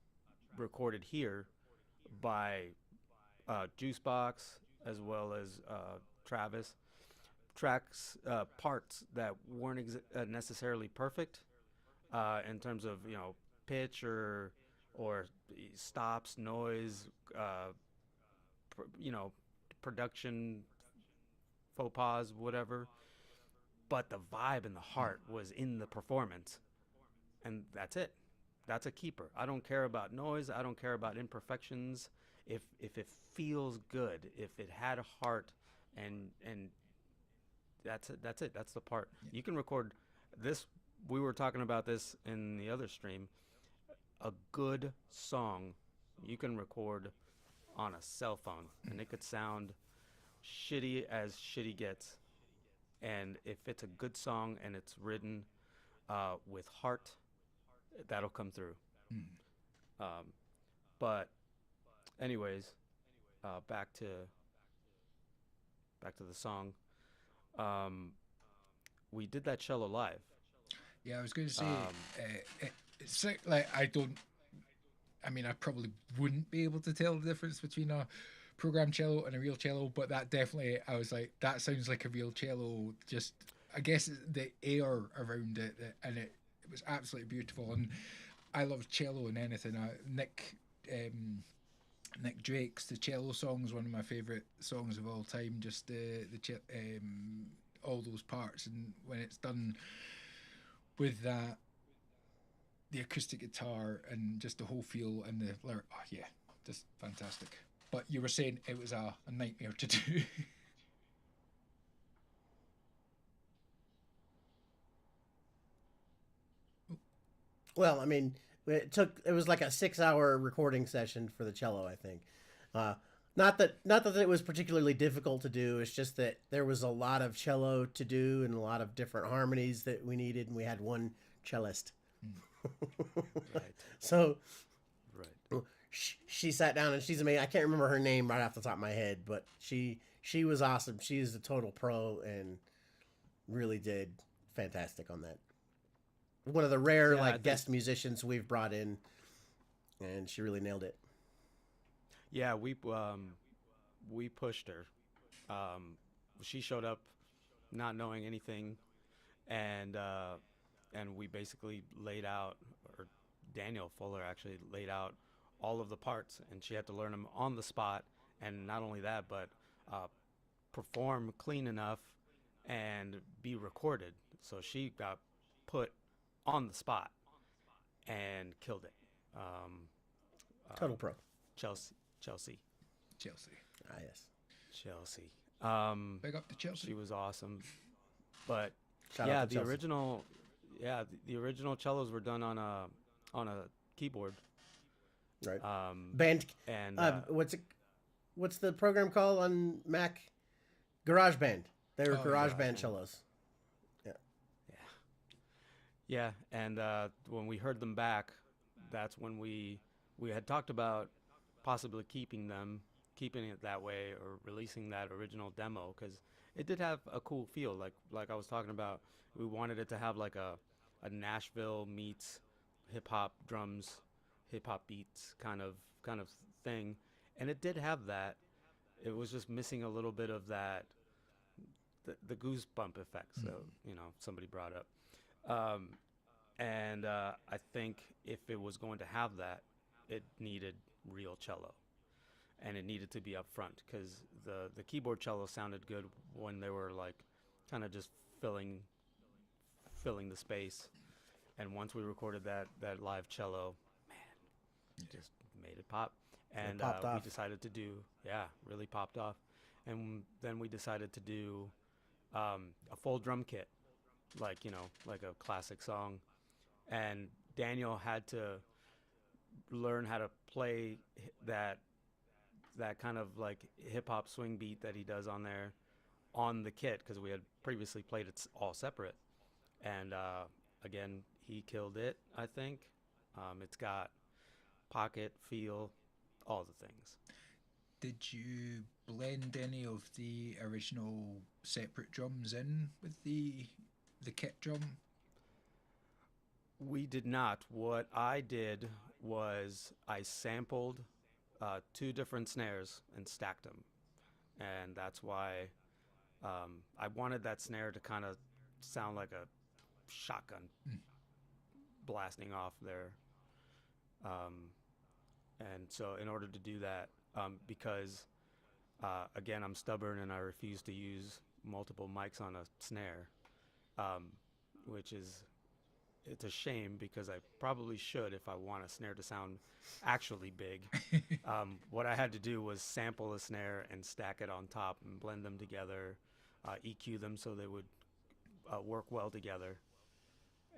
recorded here by JuiceBox as well as Travis. Tracks, parts that weren't necessarily perfect in terms of pitch or stops, noise, production faux pas, whatever. But the vibe and the heart was in the performance, and that's it. That's a keeper. I don't care about noise. I don't care about imperfections. If it feels good, if it had a heart, and that's it. That's it. That's the part. You can record this. We were talking about this in the other stream. A good song you can record on a cell phone, and it could sound shitty as shitty gets. And if it's a good song and it's written with heart, that'll come through. But anyways, back to the song. We did that cello live. Yeah, I was going to say, it's like I probably wouldn't be able to tell the difference between a program cello and a real cello, but that definitely, I was like, that sounds like a real cello. Just, I guess the air around it, and it was absolutely beautiful. And I love cello and anything. Nick Drake's "The Cello Song" is one of my favorite songs of all time. Just all those parts, and when it's done with that, the acoustic guitar and just the whole feel and the lyric, just fantastic. But you were saying it was a nightmare to do. Well, I mean, it was like a 6-hour recording session for the cello, I think. Not that it was particularly difficult to do. It's just that there was a lot of cello to do and a lot of different harmonies that we needed, and we had one cellist. Right. So Right. she sat down, and she's amazing. I can't remember her name right off the top of my head, but she was awesome. She is a total pro and really did fantastic on that. One of the rare guest musicians we've brought in, and she really nailed it. Yeah, we pushed her. She showed up not knowing anything, and we basically laid out, or Daniel Fuller actually laid out all of the parts, and she had to learn them on the spot. And not only that, but perform clean enough and be recorded. So she got put on the spot and killed it. Total pro. Chelsea. Ah, yes. Chelsea. Big up to Chelsea. She was awesome. But Shout out to Chelsea. the original cellos were done on a keyboard. Right. Band. And what's the program called on Mac? GarageBand. They were GarageBand GarageBand. cellos. Yeah. Yeah, and when we heard them back, that's when we had talked about possibly keeping it that way, or releasing that original demo, because it did have a cool feel. Like I was talking about, we wanted it to have like a Nashville meets hip hop drums, hip hop beats kind of thing, and it did have that. It was just missing a little bit of that, the goosebump effect. So somebody brought up, and I think if it was going to have that, it needed real cello, and it needed to be up front, because the keyboard cello sounded good when they were like kind of just filling the space, And once we recorded that live cello, man, it just made it pop. And popped we off. decided to do, really popped off. And then we decided to do a full drum kit, like, like a classic song. And Daniel had to learn how to play that kind of like hip hop swing beat that he does on there on the kit, because we had previously played it all separate. And again, he killed it, I think. It's got pocket, feel, all the things. Did you blend any of the original separate drums in with the kit drum? We did not. What I did was I sampled 2 different snares and stacked them. And that's why I wanted that snare to kind of sound like a shotgun blasting off there. And so in order to do that, because again, I'm stubborn and I refuse to use multiple mics on a snare, which is, it's a shame because I probably should if I want a snare to sound actually big. What I had to do was sample a snare and stack it on top and blend them together, EQ them so they would work well together,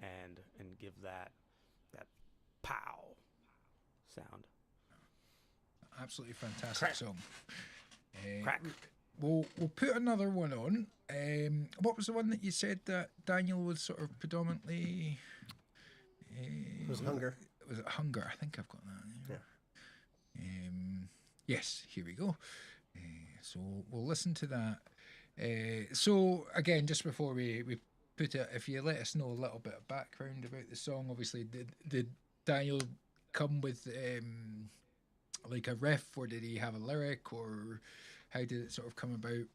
and give that pow sound. Absolutely fantastic Crack. song. Crack. We'll put another one on. What was the one that you said that Daniel was sort of predominantly? It was Hunger. Was it Hunger? I think I've got that. Yeah. Yes, here we go. So we'll listen to that. So again, just before we put it, if you let us know a little bit of background about the song, obviously, did Daniel come with like a riff, or did he have a lyric, or how did it sort of come about?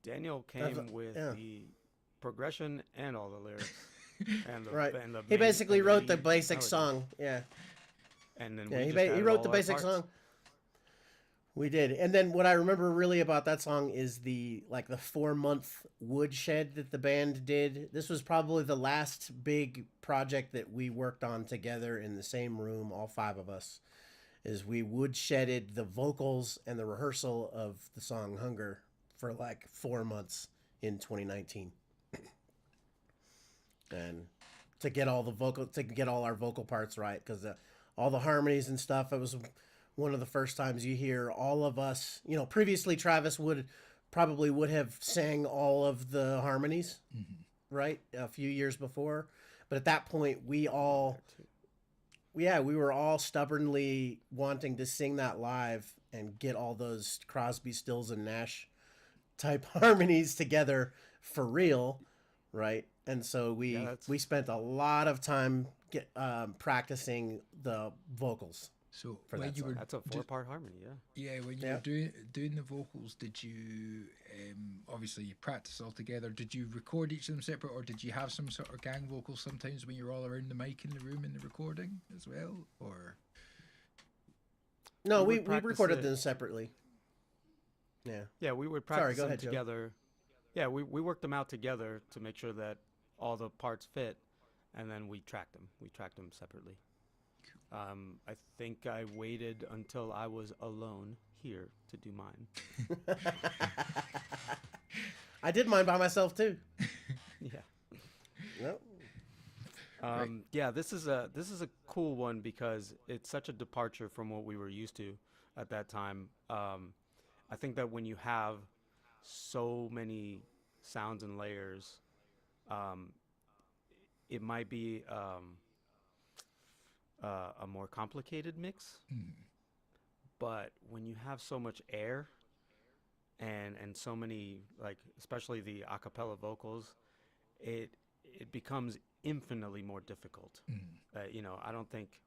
Daniel came with the progression and all the lyrics. And the, Right. and the He main- basically and the wrote the lead basic melody. song. Yeah. And then Yeah, we he, just he added wrote all the our basic parts. song. We did. And then what I remember really about that song is the 4-month woodshed that the band did. This was probably the last big project that we worked on together in the same room, all 5 of us. Is we woodshedded the vocals and the rehearsal of the song Hunger for like 4 months in 2019. And to get all our vocal parts right, because all the harmonies and stuff, it was one of the first times you hear all of us. Previously Travis would have sang all of the harmonies, right, a few years before, but at that point we were all stubbornly wanting to sing that live and get all those Crosby, Stills, and Nash type harmonies together for real, right? And so we spent a lot of time practicing the vocals. So for when that you song. were That's a 4-part harmony, yeah. yeah, when you Yeah. were doing the vocals, did you obviously you practice all together? Did you record each of them separate, or did you have some sort of gang vocals sometimes when you're all around the mic in the room in the recording as well, or? No, We we would practice recorded it. them separately. Yeah. Yeah, we would Sorry, practice go them ahead, Joe. together. Yeah, we worked them out together to make sure that all the parts fit, and then we tracked them. We tracked them separately. I think I waited until I was alone here to do mine. I did mine by myself too. Yeah. Yep. Yeah, this is a cool one because it's such a departure from what we were used to at that time. I think that when you have so many sounds and layers, it might be a more complicated mix. But when you have so much air and so many, like, especially the a cappella vocals, it becomes infinitely more difficult. I don't think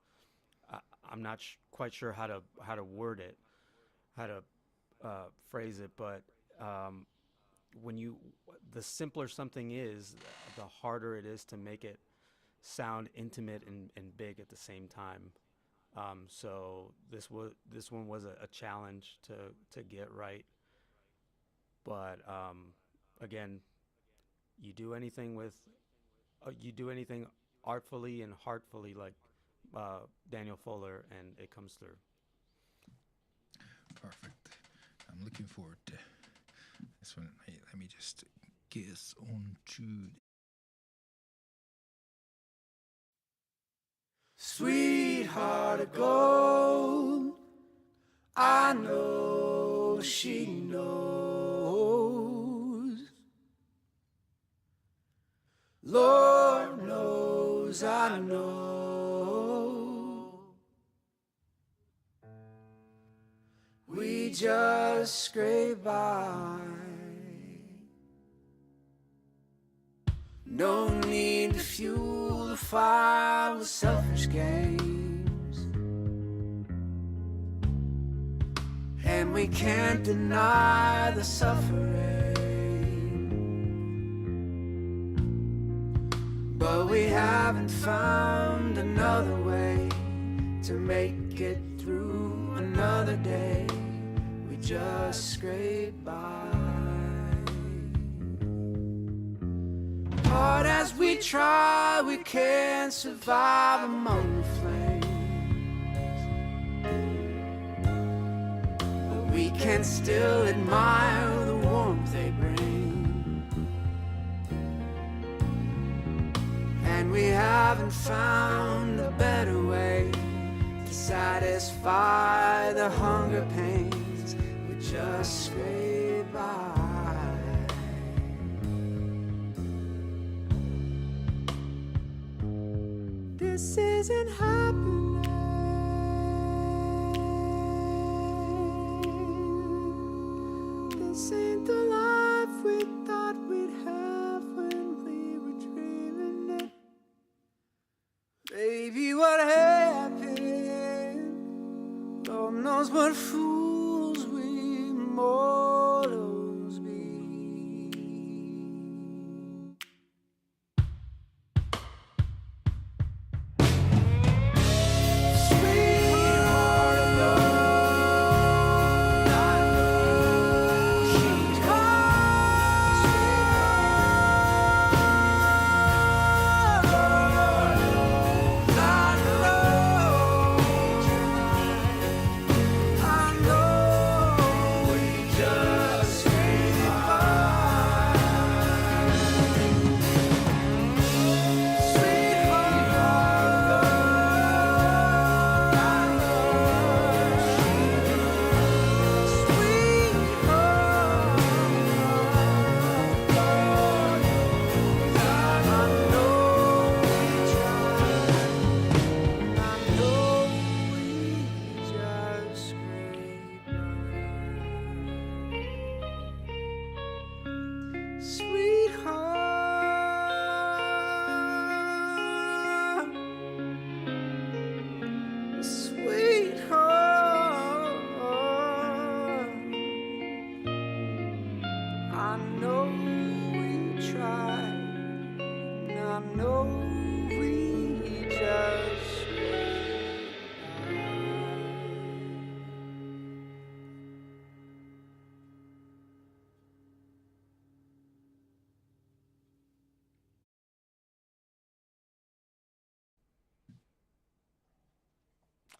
I'm not quite sure how to word it, how to phrase it, but the simpler something is, the harder it is to make it sound intimate and big at the same time. So this one was a challenge to get right. But again, you do anything with you do anything artfully and heartfully like Daniel Fuller, and it comes through. Perfect. I'm looking forward to this one. Hey, let me just get us on to. Sweetheart of gold, I know she knows. Lord knows I know. We just scrape by. No need to fuel the fire with selfish games. And we can't deny the suffering. But we haven't found another way to make it through another day. We just scrape by. Hard as we try, we can't survive among the flames. But we can still admire the warmth they bring. And we haven't found a better way to satisfy the hunger pains. We just scrape by. This isn't happening. This ain't the life we thought we'd have when we were dreaming it. Baby, what happened? Lord knows what fools we mortals be.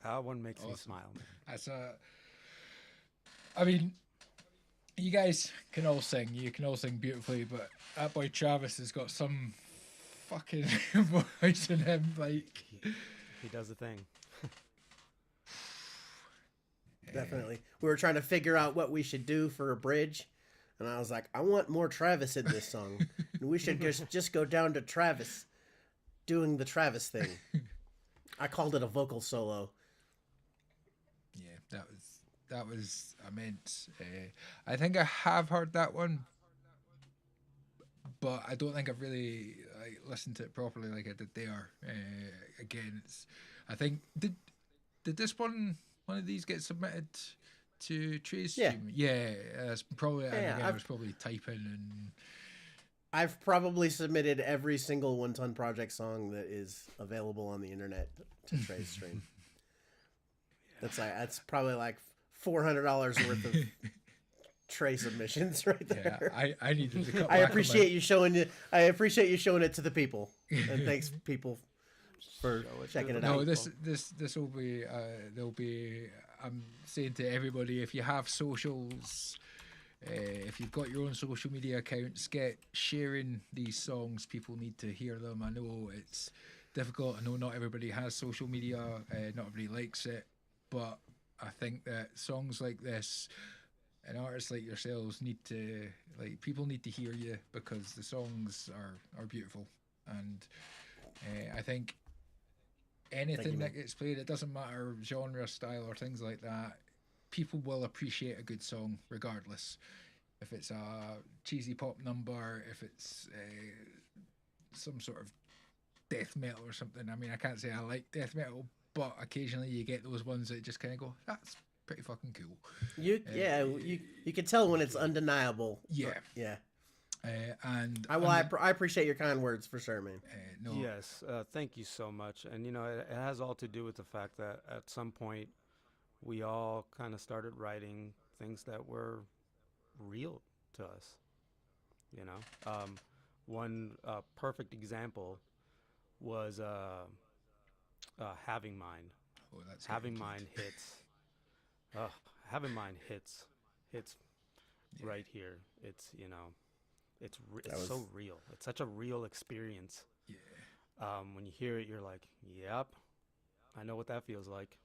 That one makes me Awesome. smile, man. That's I mean, you guys can all sing. You can all sing beautifully, but that boy Travis has got some fucking voice in him. Like, He does the thing. Definitely. We were trying to figure out what we should do for a bridge, and I was like, I want more Travis in this song. And we should just go down to Travis doing the Travis thing. I called it a vocal solo. yeah, that was immense. I think I have heard that one, but I don't think I've really listened to it properly like I did there. Again, I think did this one of these get submitted to Trey's Yeah. stream? Yeah, that's probably. Yeah, I was probably typing and. I've probably submitted every single One Ton Project song that is available on the internet to Trey's stream. That's probably like $400 worth of Trey submissions right Yeah, there. I needed to cut I back appreciate you showing it. I appreciate you showing it to the people, and thanks people for Show it to checking the it No, out. this will be there'll be. I'm saying to everybody, if you have socials, if you've got your own social media accounts, get sharing these songs. People need to hear them. I know it's difficult. I know not everybody has social media. Not everybody likes it, but I think that songs like this and artists like yourselves need to people need to hear you because the songs are beautiful, and I think anything that gets played, it doesn't matter genre, style, or things like that. People will appreciate a good song regardless. If it's a cheesy pop number, if it's some sort of death metal or something. I mean, I can't say I like death metal, but occasionally you get those ones that just kind of go, "That's pretty fucking cool." You can tell when it's undeniable. Yeah. Yeah. And I appreciate your kind words for sure, man. no, Yes, thank you so much. And it has all to do with the fact that at some point we all kind of started writing things that were real to us. One perfect example was having mine. oh, that's Having getting mine good. hits. Having mine hits right here. It's it's so real. It's such a real experience. Yeah. When you hear it, you're like, "Yep, I know what that feels like."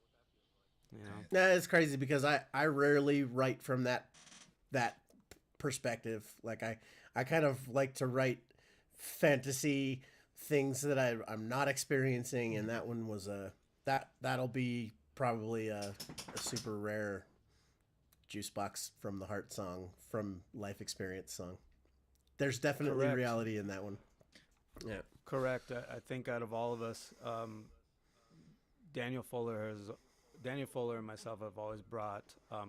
Nah, it's crazy because I rarely write from that perspective. Like I kind of like to write fantasy things that I'm not experiencing, and that one was that'll be probably a super rare JuiceBox from the heart song, from life experience song. There's definitely Correct. reality in that one. Yeah. Correct. I think out of all of us, Daniel Fuller and myself have always brought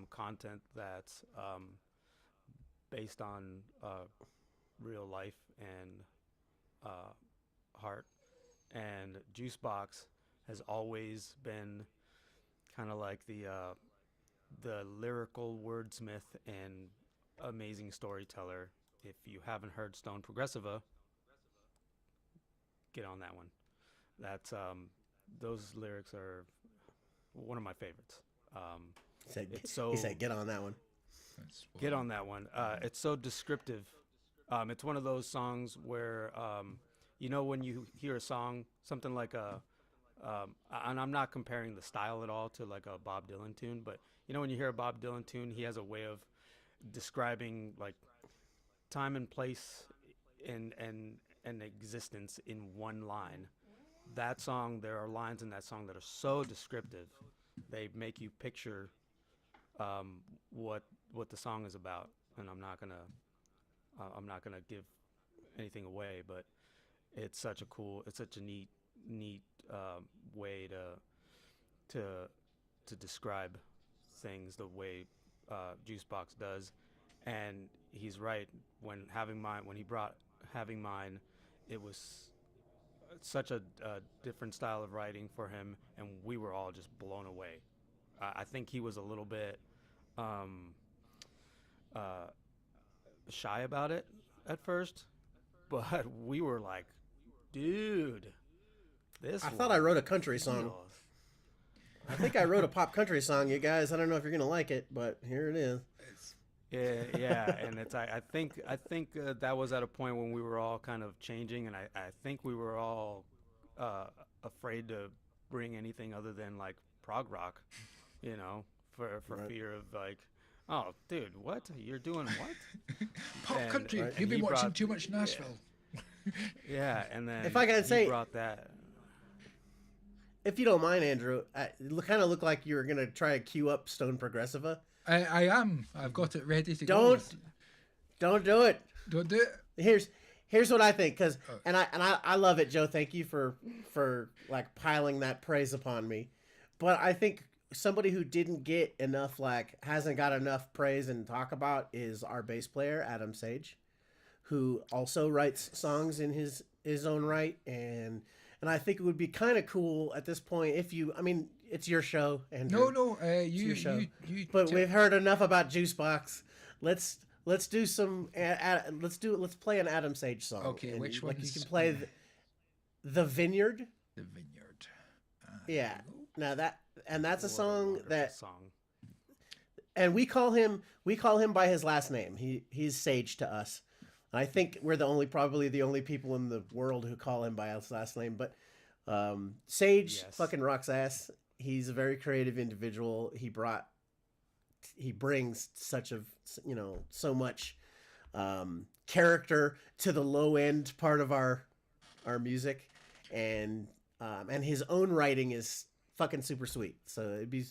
content that's based on real life and heart. And JuiceBox has always been kind of like the lyrical wordsmith and amazing storyteller. If you haven't heard Stone Progressiva, get on that one. That's those lyrics are one of my favorites. He said, "Get on that one." Get on that one. It's so descriptive. It's one of those songs where, when you hear a song, something like and I'm not comparing the style at all to like a Bob Dylan tune, but when you hear a Bob Dylan tune, he has a way of describing like time and place and existence in one line. That song, there are lines in that song that are so descriptive. They make you picture what the song is about, and I'm not gonna give anything away, but it's such a neat way to describe things the way JuiceBox does. And he's right. When he brought Having Mine, it was such a different style of writing for him, and we were all just blown away. I think he was a little bit shy about it at first, but we were like, dude, this I thought I wrote a country song. feels- I think I wrote a pop country song, you guys. I don't know if you're gonna like it, but here it is. Yeah, and it's I think that was at a point when we were all kind of changing, and I think we were all afraid to bring anything other than like prog rock, for Right. fear of like, oh, dude, what you're doing? What? Pop And- country. and You've been he watching brought- too much Nashville. Yeah, and then If I can he say- brought that. If you don't mind, Andrew, it kind of looked like you were gonna try to queue up Stone Progressiva. I am. I've got it ready to go. Don't do it. Don't do it. Here's what I think, and I love it, Joe. Thank you for like piling that praise upon me. But I think somebody who didn't get enough, like hasn't got enough praise and talk about, is our bass player Adam Sage, who also writes songs in his own right, and I think it would be kind of cool at this point if you, I mean, it's your show, and No, it's you your show. you But we've heard enough about JuiceBox. let's do some. Let's play an Adam Sage song. Okay, And, which like, one's- you can play the Vineyard. The Vineyard. Yeah. Now that's a What song wonderful that, song. and we call him by his last name. He's Sage to us. I think we're probably the only people in the world who call him by his last name. But Sage Yes. fucking rocks ass. He's a very creative individual. He brings so much character to the low end part of our music, and his own writing is fucking super sweet. So it'd be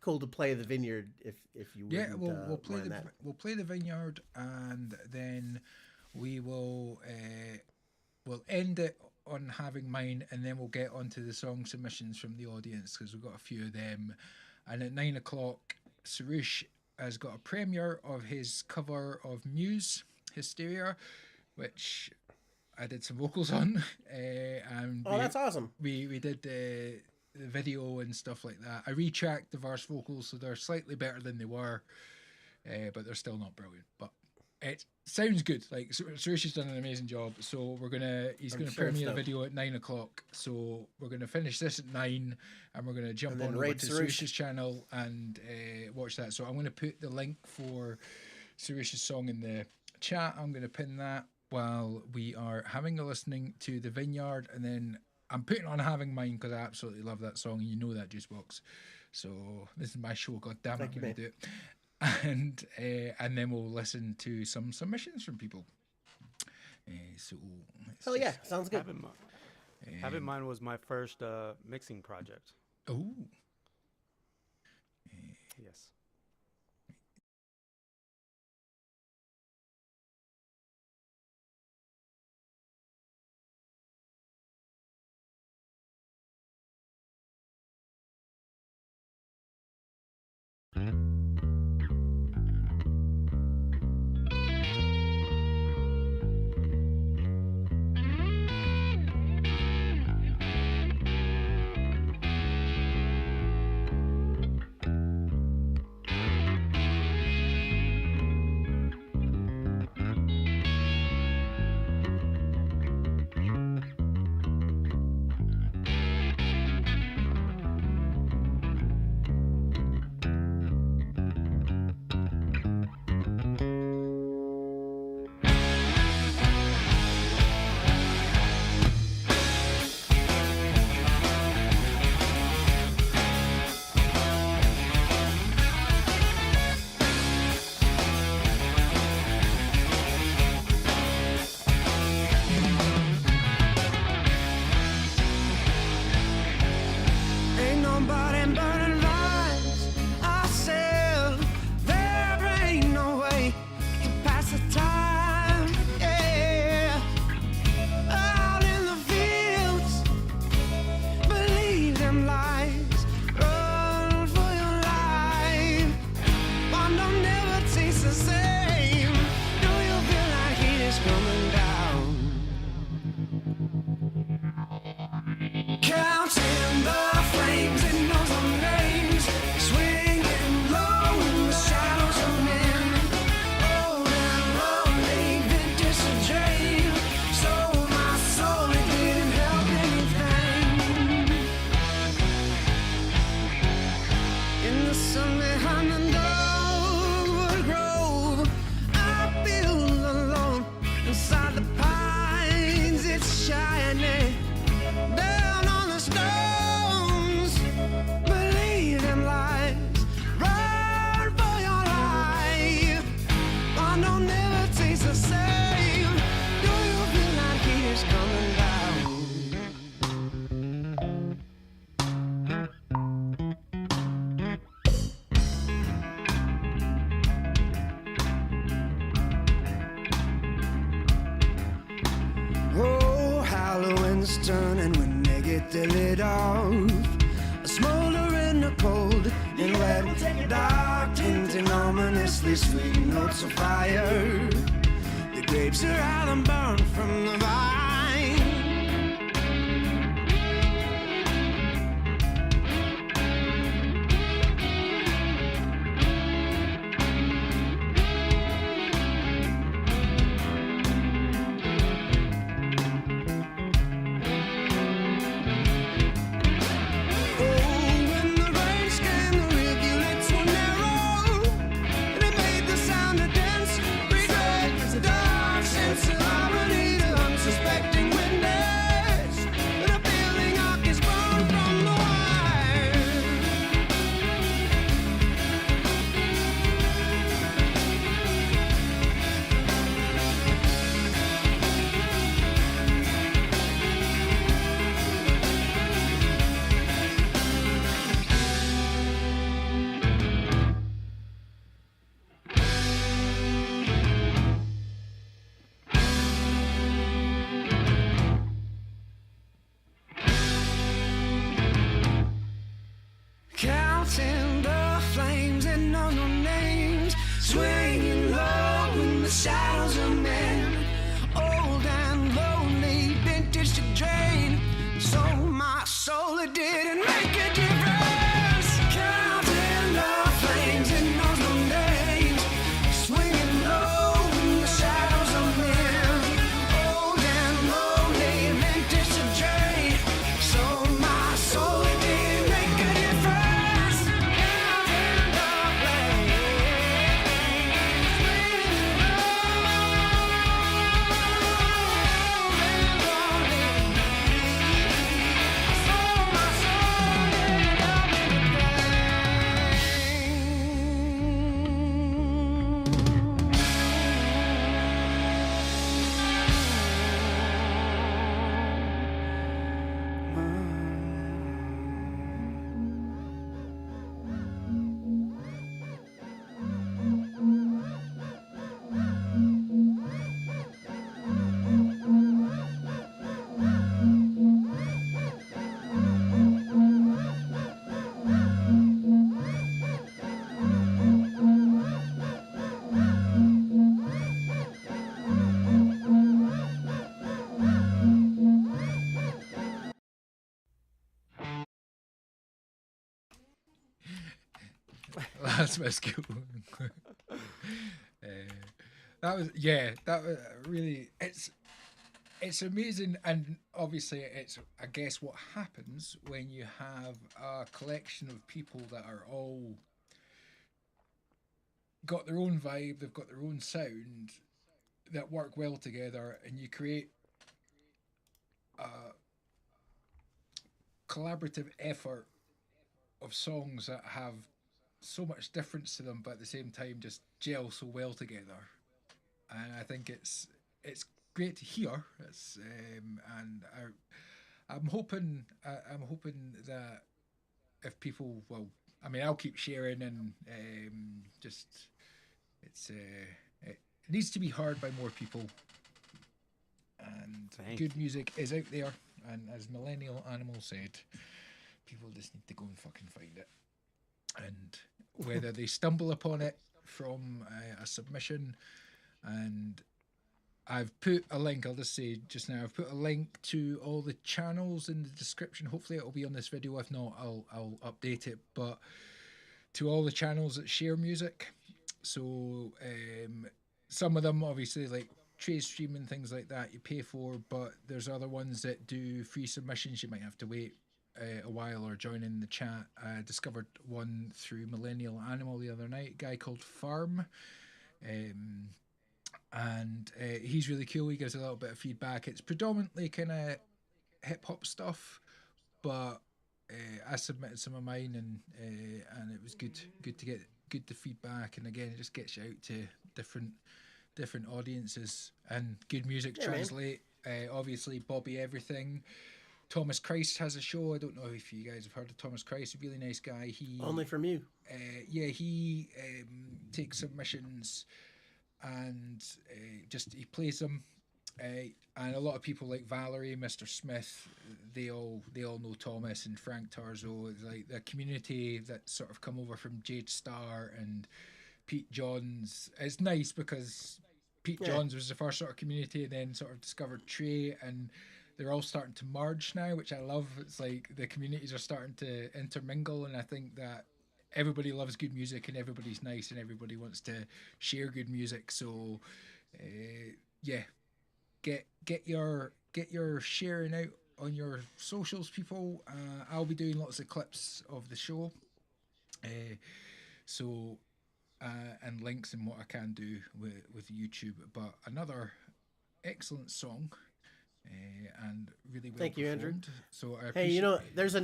cool to play the Vineyard if you Yeah, wouldn't, we'll play mind the that. we'll play the Vineyard, and then we will we'll end it on having mine, and then we'll get onto the song submissions from the audience because we've got a few of them. And at 9 o'clock, Suresh has got a premiere of his cover of Muse Hysteria, which I did some vocals on. And That's awesome. we did the video and stuff like that. I retracked the verse vocals, so they're slightly better than they were, but they're still not brilliant. But it sounds good. Like Suresh has done an amazing job. So he's gonna sure it's premiere the dope. video at 9 o'clock. So we're gonna finish this at 9, and we're gonna jump And then on over raid to Suresh. Suresh's channel and watch that. So I'm gonna put the link for Suresh's song in the chat. I'm gonna pin that while we are having a listening to the Vineyard, and then I'm putting on having mine because I absolutely love that song, and you know that, JuiceBox. So this is my show. God damn it, Thank I'm you, gonna mate. do it. And then we'll listen to some submissions from people. So let's Hell yeah, just- sounds good. Have in mind was my first mixing project. Oh, Yes. Ain't nobody burning lights ourselves. There ain't no way to pass the time. Yeah, out in the fields, believe them lies. Run for your life. One don't never taste the same. Do you feel like heat is coming down? Counting the flames and knows our names, swinging low in the shadows of men. Old and lonely, vintage and drain. Sold my soul, it didn't help anything. In the sun behind the dogwood grove, I feel alone inside the pines. It's shining down on the stones. Believe them lies. Run for your life. One don't never taste the same. Do you feel like heat is coming down? Oh, Halloween's turning when they get the lid off. A smolder in the cold and wet, dark, tinting ominously sweet notes of fire. The grapes are out and burned from the vine. didn't make a difference. Counting the flames and knows no names. Swinging low in the shadows of men. Old and lonely, vintage to drain. So my soul, it didn't make a difference. Counting the flames. Swinging That's my skill. That was really. It's amazing, and obviously, it's I guess what happens when you have a collection of people that are all got their own vibe, they've got their own sound that work well together, and you create a collaborative effort of songs that have so much difference to them, but at the same time just gel so well together. And I think it's great to hear. It's and I'm hoping that if people, well, I mean, I'll keep sharing and just it needs to be heard by more people. And Thank good music is out there, and as Millennial Animal said, people just need to go and fucking find it. And whether they stumble upon it from a submission, and I've put a link, I'll just say just now, I've put a link to all the channels in the description. Hopefully it'll be on this video. If not, I'll update it. But to all the channels that share music. So some of them obviously like trade stream and things like that you pay for, but there's other ones that do free submissions. You might have to wait a while or join in the chat. I discovered one through Millennial Animal the other night, a guy called Farm. And he's really cool. He gives a little bit of feedback. It's predominantly kind of hip hop stuff, but I submitted some of mine, and it was good to get the feedback. And again, it just gets you out to different audiences, and good music translate. Obviously, Bobby Everything. Thomas Christ has a show. I don't know if you guys have heard of Thomas Christ. A really nice guy. He Only from you. He takes submissions and he plays them. And a lot of people like Valerie, Mr. Smith, they all know Thomas and Frank Tarzo. It's like the community that sort of come over from Jade Star and Pete Johns. It's nice because Pete Johns was the first sort of community, and then sort of discovered Trey, and they're all starting to merge now, which I love. It's like the communities are starting to intermingle, and I think that everybody loves good music, and everybody's nice, and everybody wants to share good music. So, get your sharing out on your socials, people. I'll be doing lots of clips of the show, and links and what I can do with YouTube. But another excellent song. And really well Thank you, Andrew. performed. So I Hey, appreciate there's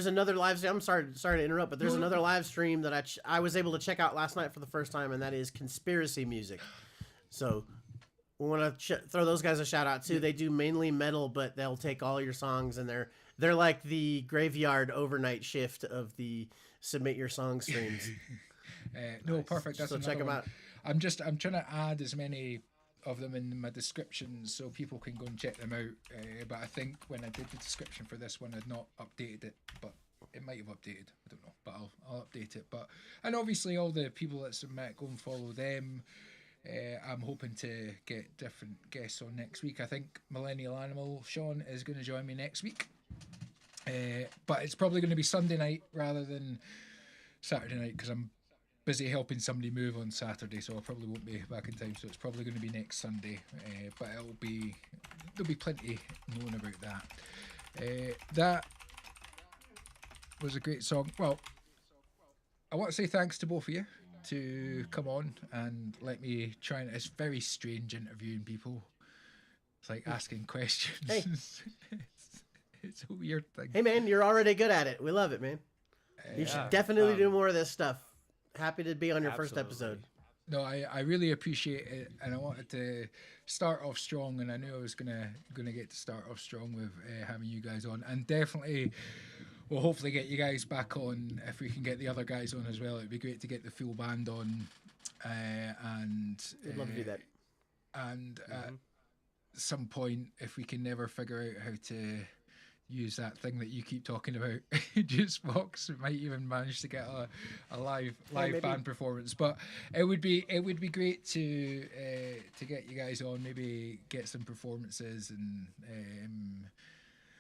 another live stream. I'm sorry to interrupt, but there's another live stream that I was able to check out last night for the first time, and that is Conspiracy Music. So we want to throw those guys a shout out too. They do mainly metal, but they'll take all your songs, and they're like the graveyard overnight shift of the submit your song streams. No, perfect. That's So check them one. out. I'm trying to add as many of them in my description so people can go and check them out. But I think when I did the description for this one, I'd not updated it, but it might have updated. I don't know, but I'll update it. But and obviously all the people that submit, go and follow them. I'm hoping to get different guests on next week. I think Millennial Animal Sean is going to join me next week. But it's probably going to be Sunday night rather than Saturday night because I'm busy helping somebody move on Saturday, so I probably won't be back in time. So it's probably going to be next Sunday, but there'll be plenty known about that. That was a great song. Well, I want to say thanks to both of you to come on and let me try. And it's very strange interviewing people. It's like asking questions. Hey. It's a weird thing. Hey, man, you're already good at it. We love it, man. You should definitely do more of this stuff. Happy to be on your first episode. No, I really appreciate it, and I wanted to start off strong, and I knew I was gonna get to start off strong with having you guys on, and definitely we'll hopefully get you guys back on if we can get the other guys on as well. It'd be great to get the full band on, and We'd love to do that. And at some point, if we can never figure out how to use that thing that you keep talking about, JuiceBox, we might even manage to get a live band performance. But it would be great to get you guys on, maybe get some performances and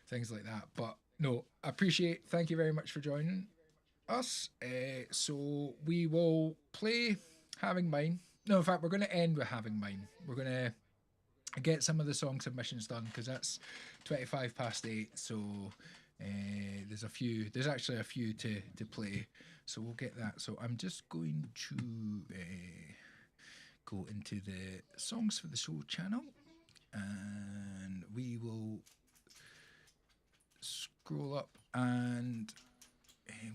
things like that. But no, thank you very much for joining us. So we will play Having Mine. No, in fact, we're going to end with Having Mine. We're going to get some of the song submissions done because that's 8:25. So there's actually a few to play, so we'll get that. So I'm just going to go into the songs for the show channel, and we will scroll up, and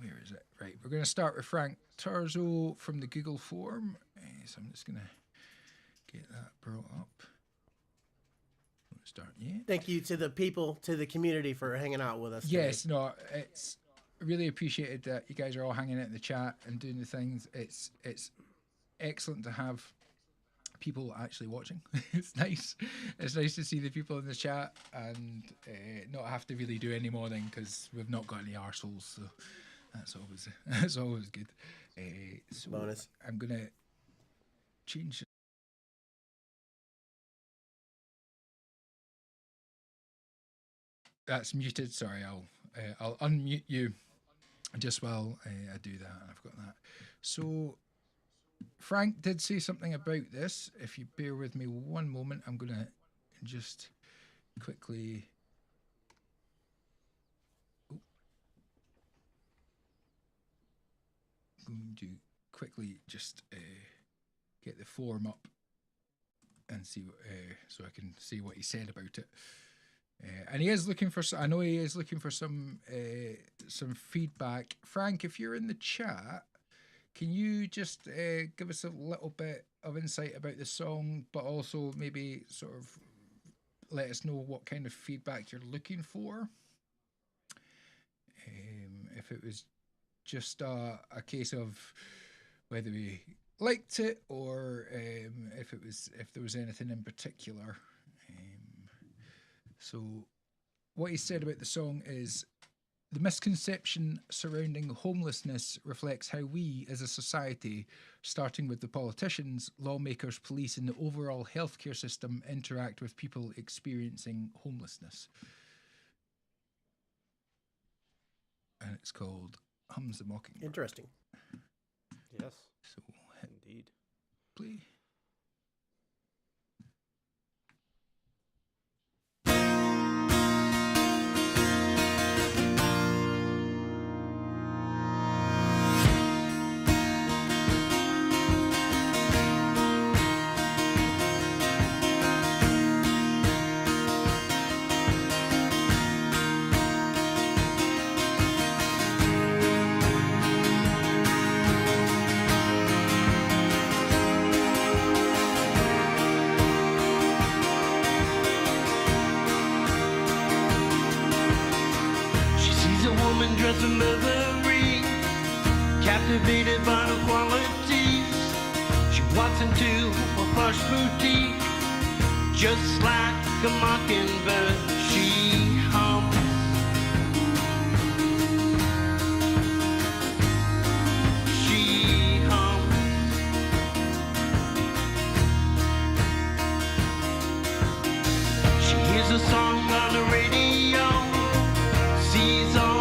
where is it? Right, we're going to start with Frank Tarzo from the Google form. So I'm just going to get that brought up. Start, yeah. Thank you to the people, to the community for hanging out with us. Yes, today. No, it's really appreciated that you guys are all hanging out in the chat and doing the things. It's excellent to have people actually watching. It's nice. It's nice to see the people in the chat and not have to really do any more than because we've not got any arseholes. So that's always good. So bonus. I'm gonna change. That's muted. Sorry, I'll unmute you just while I do that. I've got that. So Frank did say something about this. If you bear with me one moment, I'm gonna just quickly. Going to quickly just get the form up and see what, so I can see what he said about it. And he is looking for. I know he is looking for some feedback. Frank, if you're in the chat, can you just give us a little bit of insight about the song, but also maybe sort of let us know what kind of feedback you're looking for? If it was just a case of whether we liked it or if there was anything in particular. So what he said about the song is, the misconception surrounding homelessness reflects how we as a society, starting with the politicians, lawmakers, police and the overall healthcare system, interact with people experiencing homelessness. And it's called Hums the Mockingbird. Interesting. Yes. So Indeed. play. Dressed in livery, captivated by her qualities. She walks into a plush boutique, just like a mockingbird. She hums. She hums. She hears a song on the radio, sees all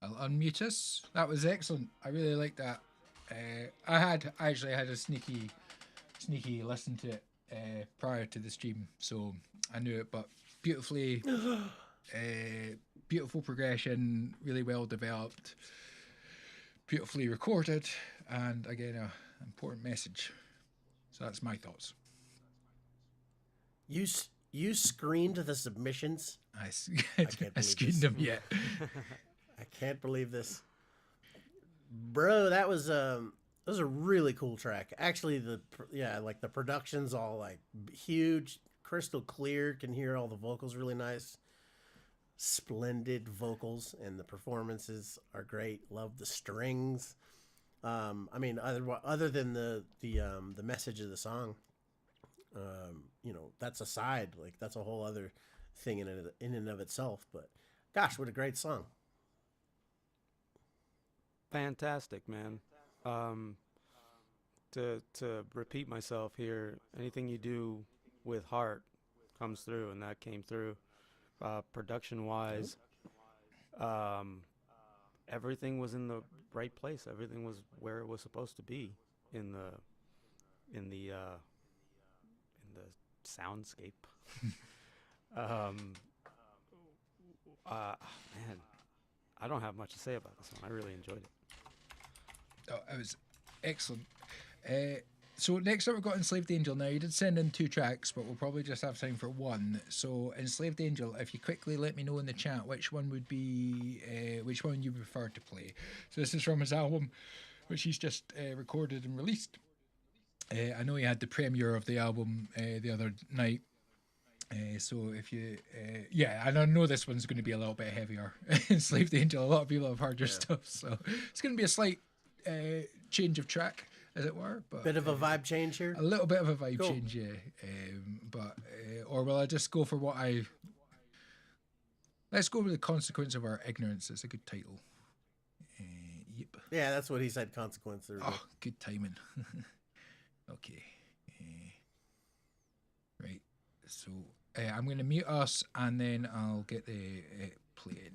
I'll unmute us. That was excellent. I really liked that. I actually had a sneaky listen to it prior to the stream, so I knew it. But beautifully, beautiful progression, really well developed, beautifully recorded, and again, an important message. So that's my thoughts. You screened the submissions. I believe screened this. them yet. I can't believe this, bro. That was a really cool track. Actually, the production's all like huge, crystal clear. Can hear all the vocals really nice. Splendid vocals, and the performances are great. Love the strings. I mean, other than the message of the song, that's aside. Like that's a whole other thing in and of itself. But gosh, what a great song! Fantastic, man. To repeat myself here, anything you do with heart comes through, and that came through. Production wise, everything was in the right place. Everything was where it was supposed to be in the soundscape. Man, I don't have much to say about this one. I really enjoyed it. Oh, it was excellent. So next up we've got Enslaved Angel. Now you did send in 2 tracks, but we'll probably just have time for 1. So Enslaved Angel, if you quickly let me know in the chat which one would be, which one you prefer to play. So this is from his album, which he's just recorded and released. I know he had the premiere of the album the other night. So if you, and I know this one's going to be a little bit heavier. Enslaved Angel, a lot of people have heard your stuff, so it's going to be a slight change of track, as it were. But Bit of a vibe change here. a little bit of a vibe change, yeah. Or will I just go for what I? Let's go with The Consequence of Our Ignorance. It's a good title. Yep. Yeah, that's what he said. Consequence. There we go. Oh, good timing. Okay. Right. So I'm going to mute us, and then I'll get the play in.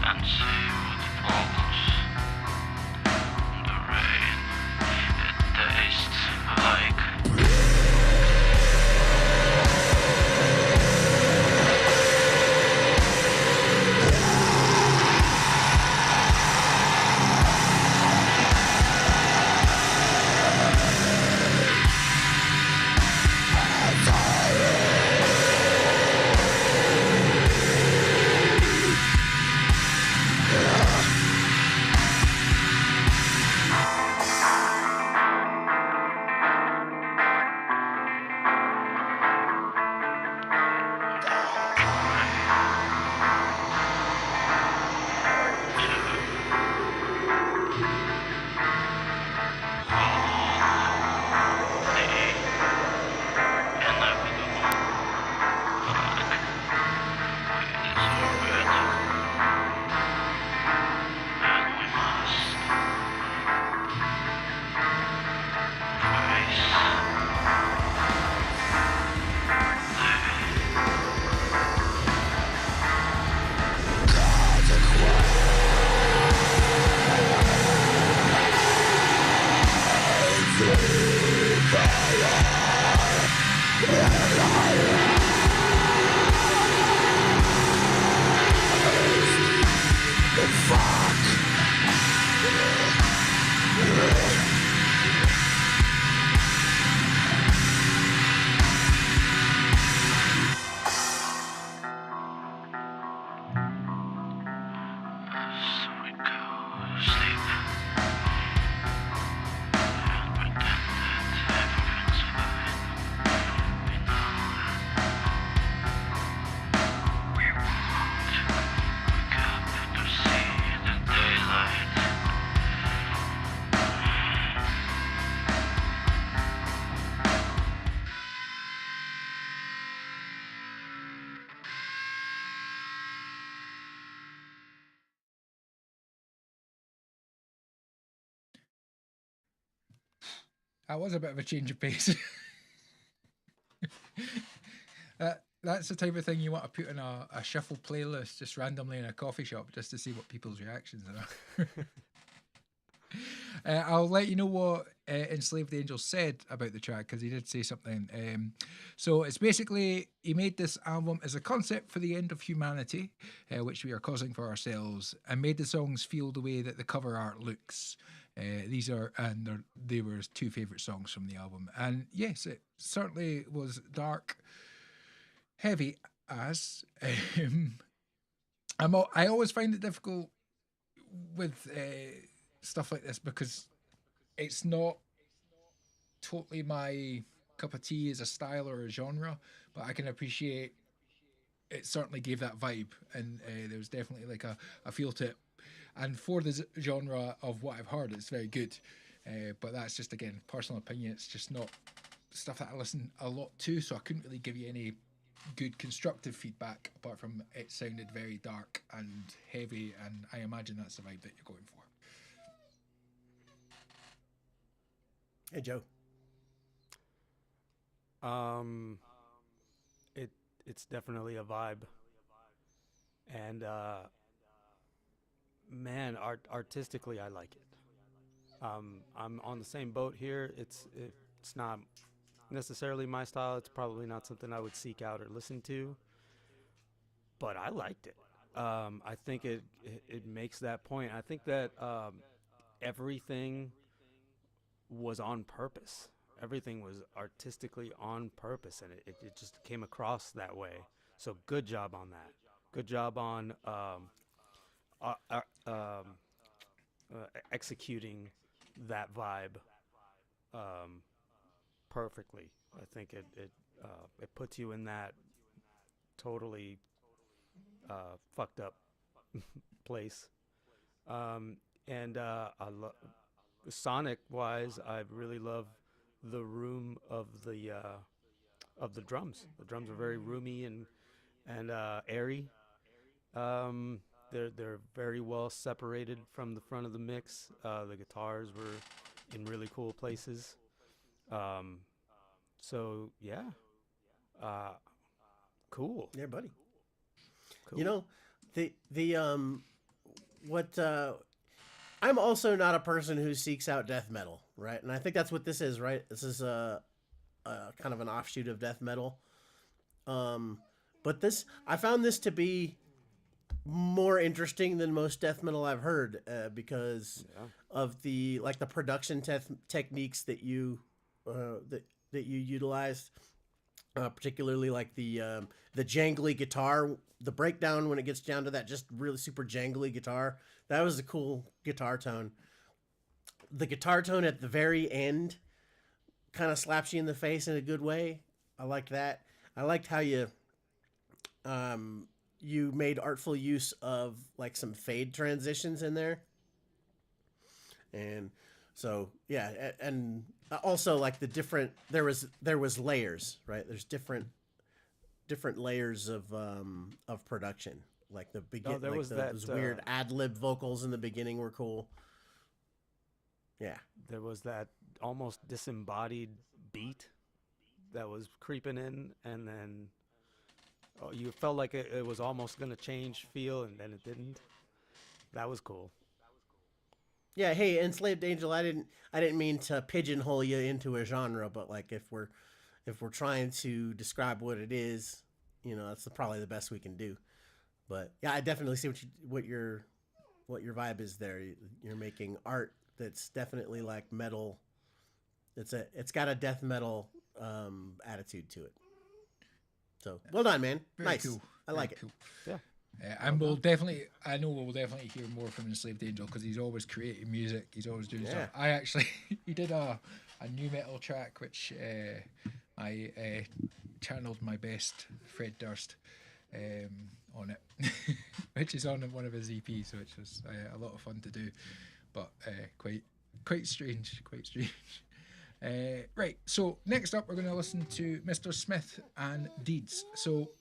And see what falls. The rain That was a bit of a change of pace. That's the type of thing you want to put in a shuffle playlist just randomly in a coffee shop just to see what people's reactions are. I'll let you know what Enslaved Angel said about the track because he did say something. So it's basically he made this album as a concept for the end of humanity, which we are causing for ourselves, and made the songs feel the way that the cover art looks. They were his two favorite songs from the album, and yes, it certainly was dark, heavy as. I always find it difficult with stuff like this because it's not totally my cup of tea as a style or a genre, but I can appreciate it certainly gave that vibe, and there was definitely like a feel to it. And for the genre of what I've heard, it's very good. But that's just, again, personal opinion. It's just not stuff that I listen a lot to, so I couldn't really give you any good constructive feedback apart from it sounded very dark and heavy, and I imagine that's the vibe that you're going for. Hey, Joe. It's definitely a vibe, and man, artistically, I like it. I'm on the same boat here. It's not necessarily my style. It's probably not something I would seek out or listen to, but I liked it. I think it makes that point. I think that everything was on purpose. Everything was artistically on purpose, and it just came across that way. So good job on that. Good job on executing that vibe perfectly. I think it puts you in that totally fucked up place. And sonic wise, I really love the room of the drums. The drums are very roomy and airy. They're very well separated from the front of the mix. The guitars were in really cool places. So yeah, cool. Yeah, buddy. Cool. You know, what I'm also not a person who seeks out death metal, right? And I think that's what this is, right? This is a kind of an offshoot of death metal. But I found this to be more interesting than most death metal I've heard because of the production techniques that you utilized, particularly like the jangly guitar, the breakdown when it gets down to that just really super jangly guitar. That was a cool guitar tone. The guitar tone at the very end kind of slaps you in the face in a good way. I liked that. I liked how you made artful use of like some fade transitions in there. And so, yeah. And also like there was layers, right? There's different layers of production. Like the beginning, those weird ad-lib vocals in the beginning were cool. Yeah. There was that almost disembodied beat that was creeping in, and then you felt like it was almost going to change feel, and then it didn't. That was cool. Yeah, hey, Enslaved Angel, I didn't mean to pigeonhole you into a genre, but like if we're trying to describe what it is, that's probably the best we can do. But yeah, I definitely see what your vibe is there. You're making art that's definitely like metal. It's got a death metal attitude to it. So well done, man. Very nice. Cool. I like it. Cool. Yeah. And we'll definitely hear more from Enslaved Angel because he's always creating music. He's always doing stuff. I actually, he did a new metal track which I channeled my best Fred Durst on it, which is on one of his EPs, which was a lot of fun to do, but quite strange. Right, so next up we're going to listen to Mr. Smith and Deeds. So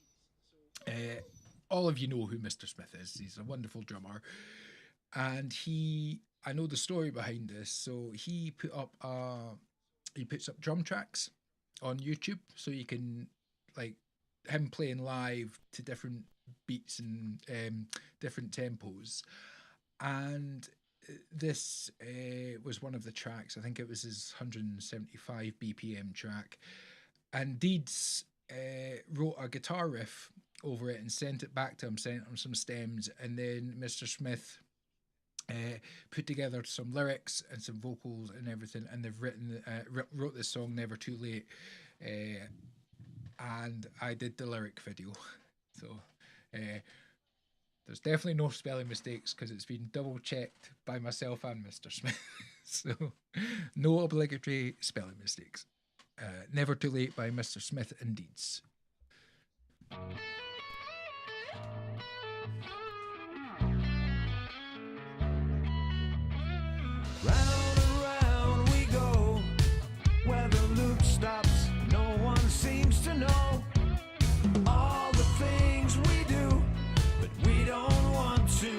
all of you know who Mr. Smith is. He's a wonderful drummer, and I know the story behind this. So he put up he puts up drum tracks on YouTube, so you can like him playing live to different beats and different tempos. And this was one of the tracks. I think it was his 175 BPM track. And Deeds wrote a guitar riff over it and sent it back to him, sent him some stems, and then Mr. Smith put together some lyrics and some vocals and everything, and they've wrote this song "Never Too Late," and I did the lyric video, so there's definitely no spelling mistakes because it's been double checked by myself and Mr. Smith, so no obligatory spelling mistakes. "Never Too Late" by Mr. Smith and Deeds. Round and round we go, where the loop stops, no one seems to know all the things we do, but we don't want to.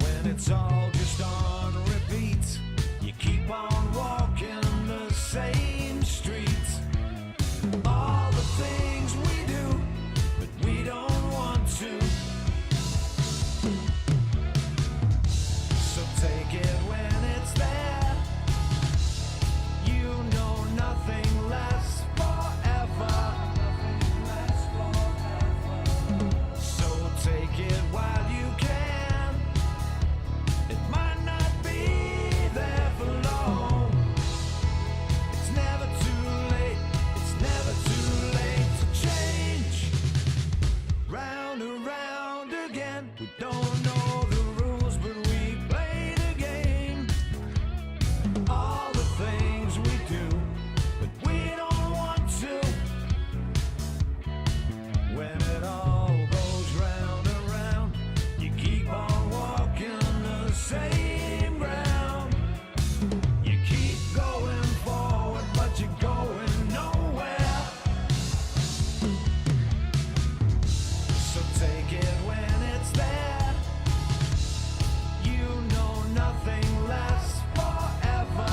When it's all just on repeat, you keep on walking the same streets. All the things we do, but we don't want to. So take it when it's there. You know nothing lasts forever. So take it while you can. It might not be there for long. It's never too late. It's never too late to change. Round and round again. We don't know the rules, but we play the game. All the things we do, but we don't want to. When it all goes round and round, you keep on walking the same ground. You keep going forward, but you're going nowhere. So take it when it's there. You know nothing lasts forever.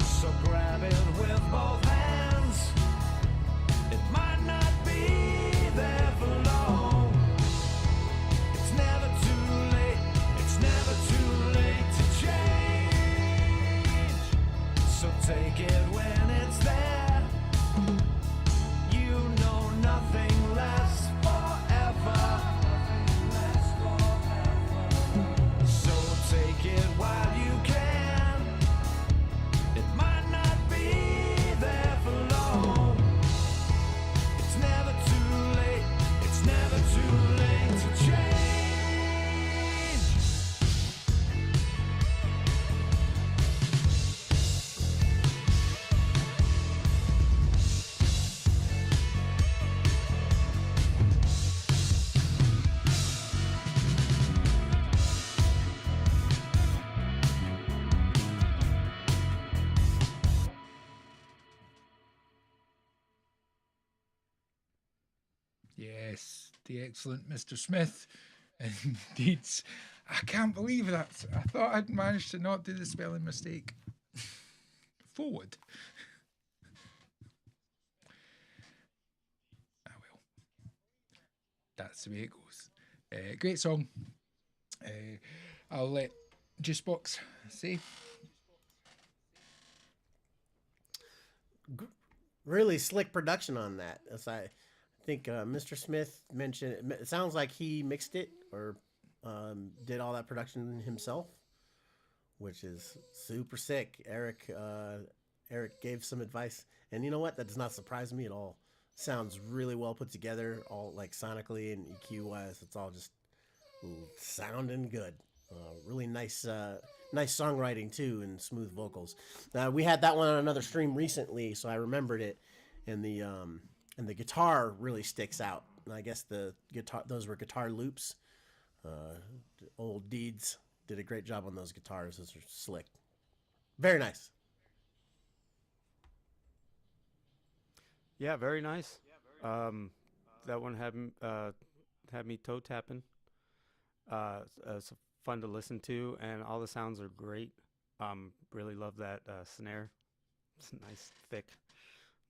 So grab it with both hands. It might not be there for long. It's never too late. It's never too late to change. So take it when it's there. You know nothing lasts forever. So take it while you can. It might not be there for long. It's never too late. It's never too late to change. Yes, the excellent Mr. Smith and Deeds. I can't believe that. I thought I'd managed to not do the spelling mistake. Forward. Ah, well. That's the way it goes. Great song. I'll let JuiceBox say. Really slick production on that. As I think Mr. Smith mentioned, it sounds like he mixed it or did all that production himself, which is super sick. Eric gave some advice, and you know what? That does not surprise me at all. Sounds really well put together, all like sonically and EQ wise. It's all just sounding good. Really nice songwriting too, and smooth vocals. We had that one on another stream recently, so I remembered it, and the guitar really sticks out. And I guess those were guitar loops. Old Deeds did a great job on those guitars. Those are slick. Very nice. Yeah, very nice. That one had me toe tapping. It's fun to listen to, and all the sounds are great. Really love that snare. It's a nice, thick,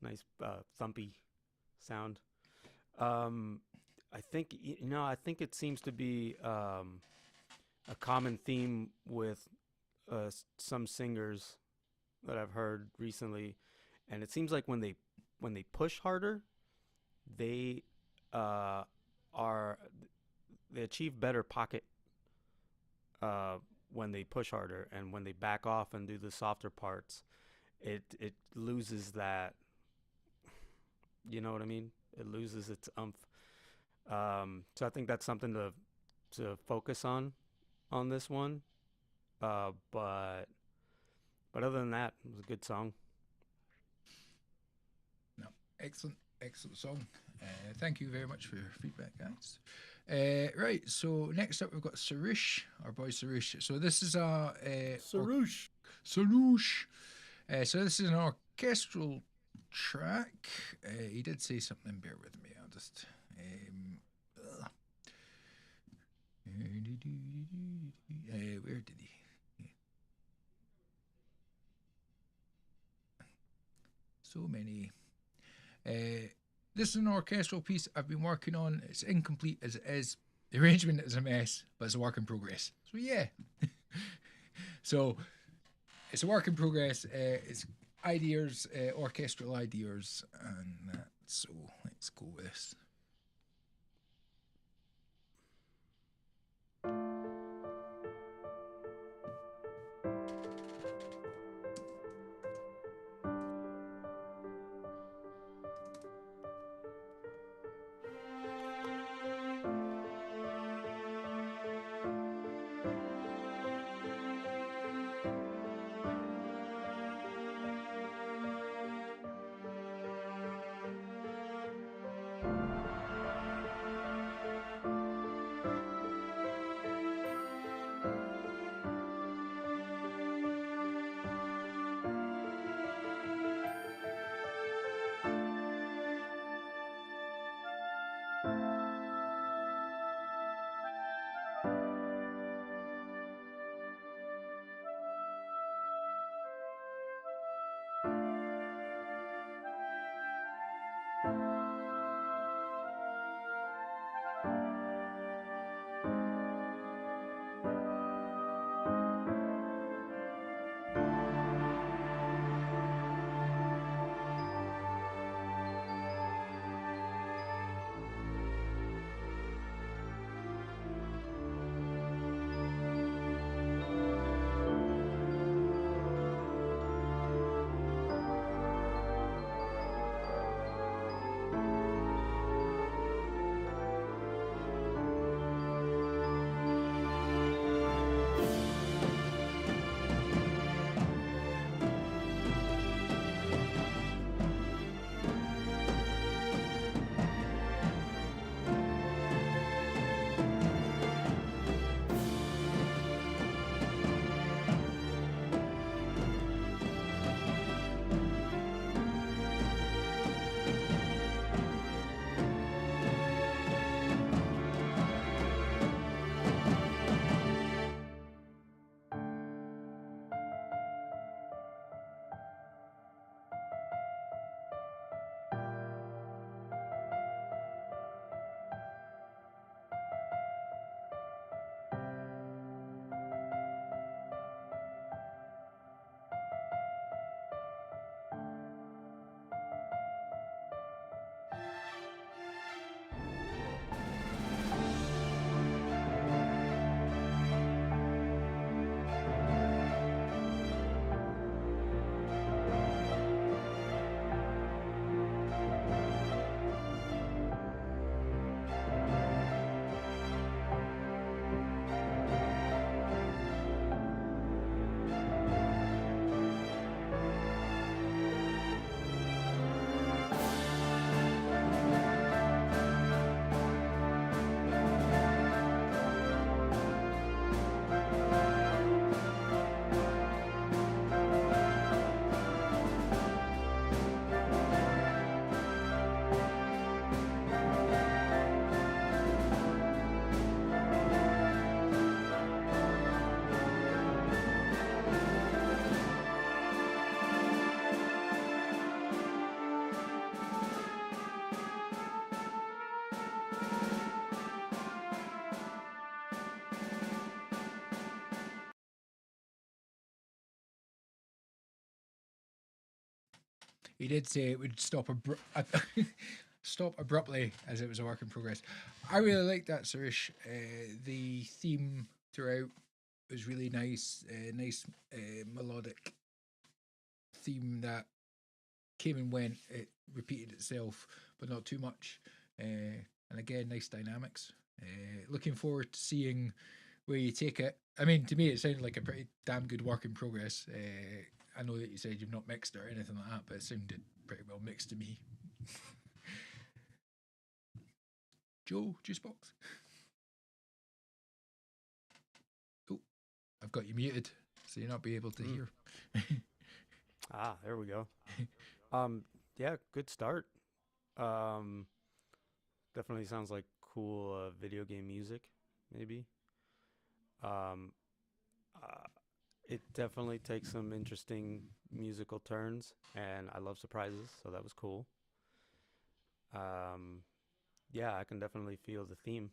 nice thumpy sound. I think I think it seems to be a common theme with some singers that I've heard recently, and it seems like when they push harder, they are they achieve better pocket when they push harder, and when they back off and do the softer parts, it loses that. You know what I mean? It loses its umph. So I think that's something to focus on this one. But other than that, it was a good song. No, excellent song. Thank you very much for your feedback, guys. Right, so next up we've got Sarush, our boy Sarush. So this is Sarush. Sarush. So this is an orchestral track. He did say something. Bear with me. I'll just. Where did he? So many. This is an orchestral piece I've been working on. It's incomplete as it is. The arrangement is a mess, but it's a work in progress. So yeah. So it's a work in progress. It's ideas, orchestral ideas, and that. So let's go with this. he did say it would stop stop abruptly as it was a work in progress. I really like that, Suresh. The theme throughout was really nice. Nice melodic theme that came and went. It repeated itself, but not too much. And again, nice dynamics. Looking forward to seeing where you take it. I mean, to me, it sounded like a pretty damn good work in progress. I know that you said you've not mixed it or anything like that, but it sounded pretty well mixed to me. Joe, JuiceBox. Oh, I've got you muted, so you'll not be able to hear. There we go. Yeah, good start. Definitely sounds like cool video game music, maybe. It definitely takes some interesting musical turns, and I love surprises, so that was cool. Yeah, I can definitely feel the theme.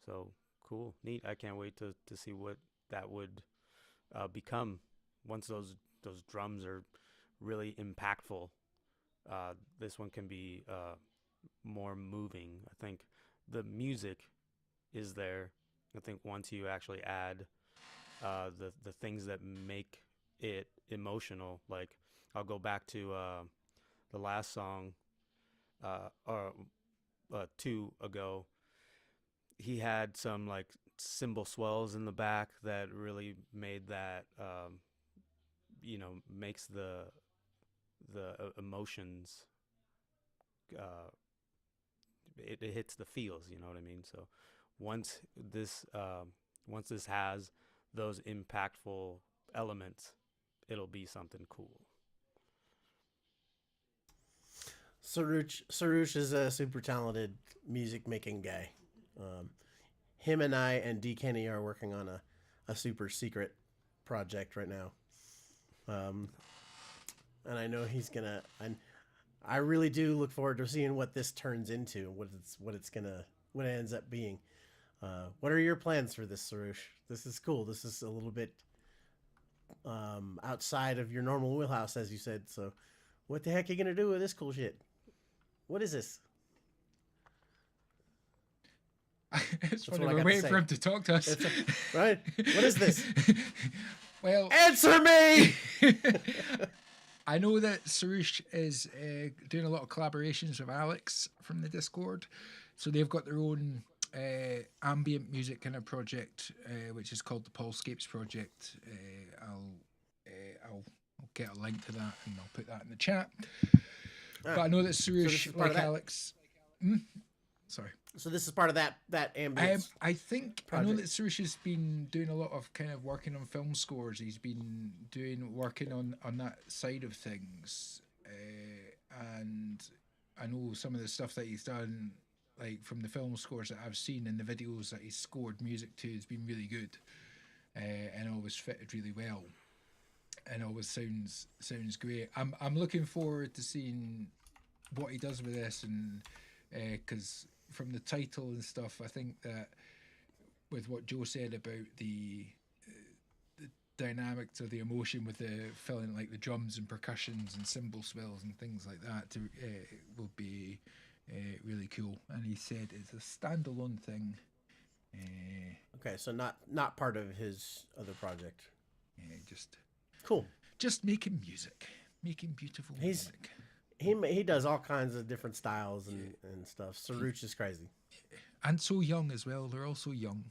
So cool, neat. I can't wait to see what that would become once those drums are really impactful. This one can be more moving. I think the music is there. I think once you actually add the things that make it emotional, like I'll go back to the last song or two ago. He had some like cymbal swells in the back that really made that makes the emotions it hits the feels, you know what I mean? So once this has those impactful elements, it'll be something cool. Sarush is a super talented music making guy. Him and I and D Kenny are working on a super secret project right now. And I know he's gonna. I really do look forward to seeing what this turns into, what it ends up being. What are your plans for this, Sarush? This is cool. This is a little bit outside of your normal wheelhouse, as you said. So, what the heck are you gonna do with this cool shit? What is this? It's funny, we're waiting for him to talk to us. Right? What is this? Well, answer me! I know that Sarush is doing a lot of collaborations with Alex from the Discord. So they've got their own ambient music kind of project, which is called the Paulscapes Project. I'll get a link to that and I'll put that in the chat. But I know that Sarush, like Alex... Sorry. So this is part of that ambience. I think project. I know that Suresh has been doing a lot of kind of working on film scores. He's been working on that side of things, and I know some of the stuff that he's done, like from the film scores that I've seen and the videos that he's scored music to, has been really good, and always fitted really well, and always sounds great. I'm looking forward to seeing what he does with this, and because from the title and stuff, I think that with what Joe said about the dynamics of the emotion with the filling, like the drums and percussions and cymbal swells and things like that, will be really cool. And he said it's a standalone thing. Okay, so not part of his other project. Just cool. Just making music, making beautiful music. He does all kinds of different styles and stuff. Saruch is crazy. And so young as well. They're all so young.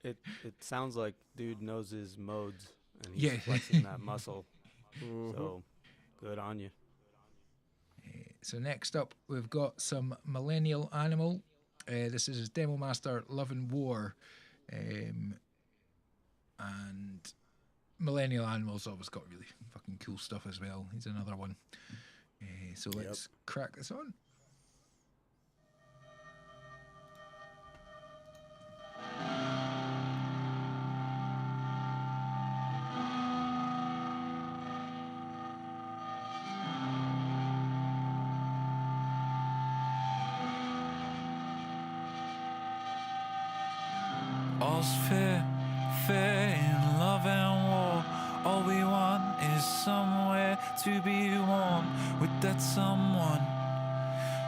It sounds like dude knows his modes and he's flexing that muscle. Mm-hmm. So good on you. So next up, we've got some Millennial Animal. This is his Demo Master Love and War. And Millennial Animal's always got really fucking cool stuff as well. He's another one. So let's crack this on. All's fair in love and war. All we want is somewhere to be warm with that someone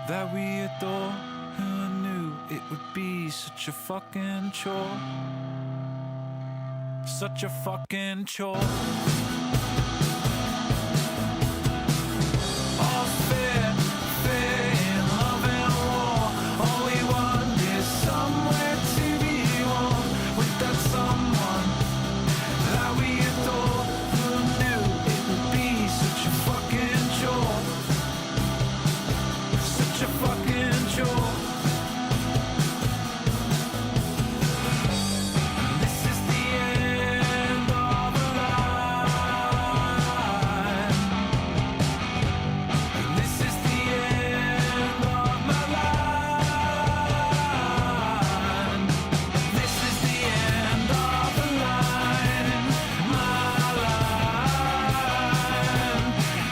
that we adore. Who knew it would be such a fucking chore? Such a fucking chore. All's fair, fair in love and war. All we want is somewhere to be warm with that someone that we adore. Who knew it would be such a fucking chore? Such a fucking chore. This is the end of a line. This is the end of my line. This is the end of a line. My line.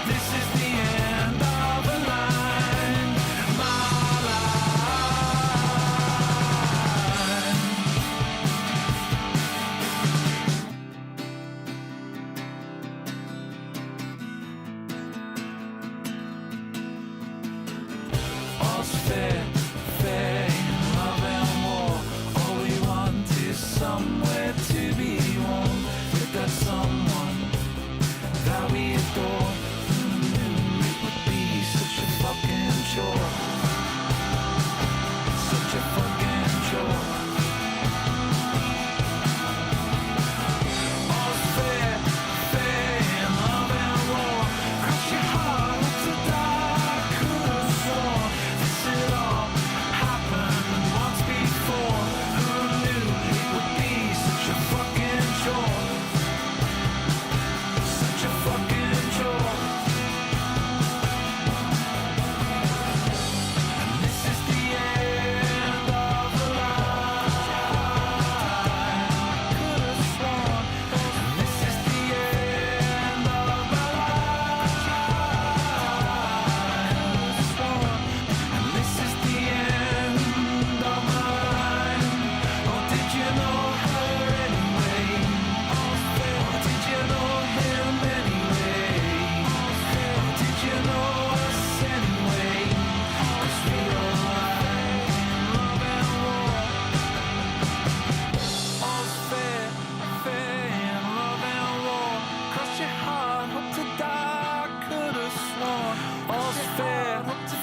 This is the end of a line. My all's fair, fair in love and war. All we want is somewhere to be warm with that someone that we adore. Who knew it would be such a fucking chore? Such a fucking chore. All's fair, fair in love and war. Cross your heart to die. Could have sworn this had all happened once before. Who knew it would be such a fucking chore? Such a fucking chore. And this is the end of the line. Could have sworn. And this is the end of my line. Sworn. And this is the end of my line. Oh, did you know her anyway? Oh, did you know him anyway? Oh, did you know us anyway? 'Cause we all lie in love and war. All's fair, fair in love and war. Cross your heart, hope to die. Could have sworn. All's fair,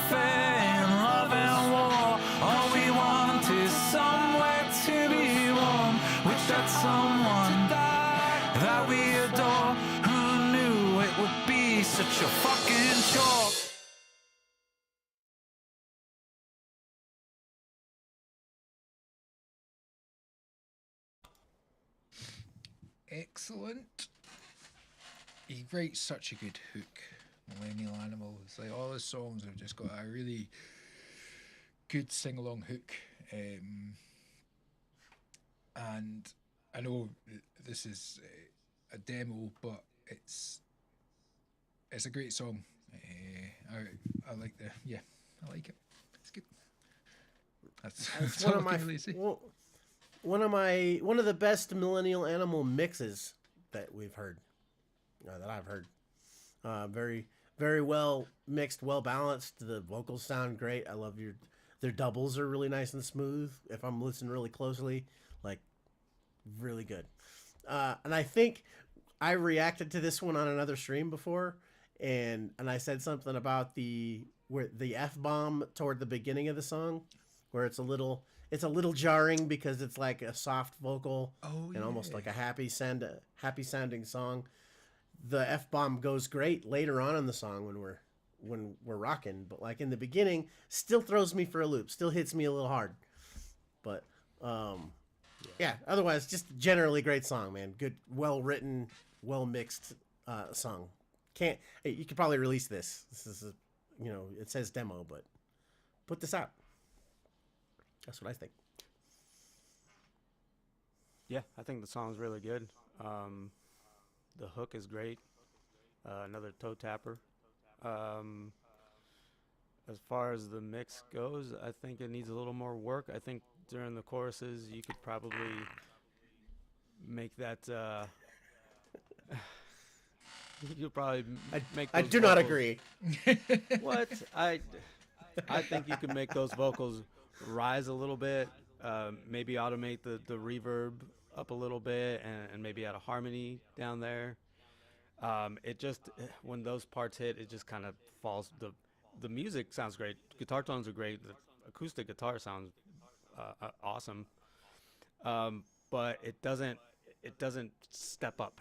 fair in love and war. All we want is somewhere to be warm with that someone that we adore. Who knew it would be such a fucking chore? Excellent. He writes such a good hook, Millennial Animal. It's like all his songs have just got a really good sing-along hook. And I know this is a demo, but it's a great song. I like I like it. It's good. That's one all of I my can really say. one of the best Millennial Animal mixes that we've heard, that I've heard. Very very well mixed, well balanced. The vocals sound great. I love their doubles are really nice and smooth. If I'm listening really closely, like really good. And I think I reacted to this one on another stream before, and I said something about the F-bomb toward the beginning of the song, where it's a little jarring because it's like a soft vocal and almost like a happy sounding song. The F-bomb goes great later on in the song when we're rocking, but like in the beginning, still throws me for a loop, still hits me a little hard. But yeah, otherwise just generally great song, man. Good, well written, well mixed song. You could probably release this. This is it says demo, but put this out. That's what I think. Yeah, I think the song's really good. The hook is great. Another toe tapper. As far as the mix goes, I think it needs a little more work. I think during the choruses, you could probably make that You probably make. I those do not vocals- agree. What I think you can make those vocals rise a little bit. Maybe automate the reverb up a little bit, and maybe add a harmony down there. It just when those parts hit, it just kind of falls. The music sounds great. Guitar tones are great. The acoustic guitar sounds awesome. But it doesn't step up,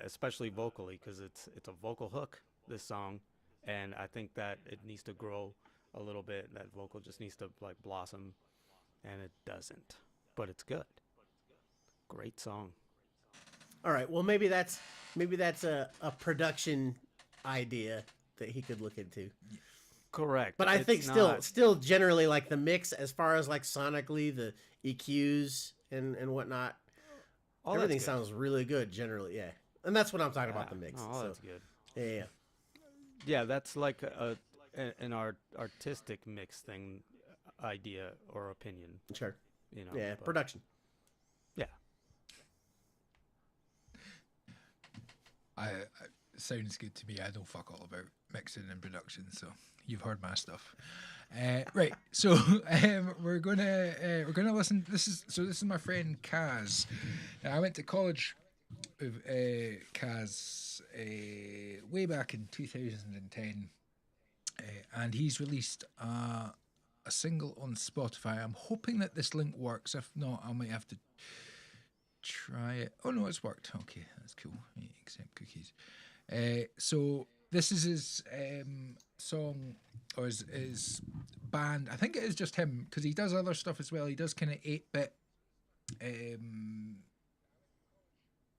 especially vocally, because it's a vocal hook, this song, and I think that it needs to grow a little bit. That vocal just needs to like blossom, and it doesn't. But it's good. Great song. All right. Well, maybe that's a production idea that he could look into. Correct. But I It's think not- still generally like the mix as far as like sonically the EQs and whatnot. all that's Everything good. sounds really good generally. Yeah. And that's what I'm talking about the Yeah, mix. no, so, that's good. yeah. Yeah, that's like an artistic mix thing, idea or opinion. Sure. You know. Yeah. but- Production. Yeah. Sounds good to me. I don't fuck all about mixing and production, so you've heard my stuff. Right, so we're gonna listen. This is my friend Kaz. I went to college with Kaz way back in 2010, and he's released a single on Spotify. I'm hoping that this link works. If not, I might have to try it. Oh no, it's worked. Okay, that's cool. Accept cookies. So this is his song, or his band. I think it is just him, because he does other stuff as well. He does kind of 8-bit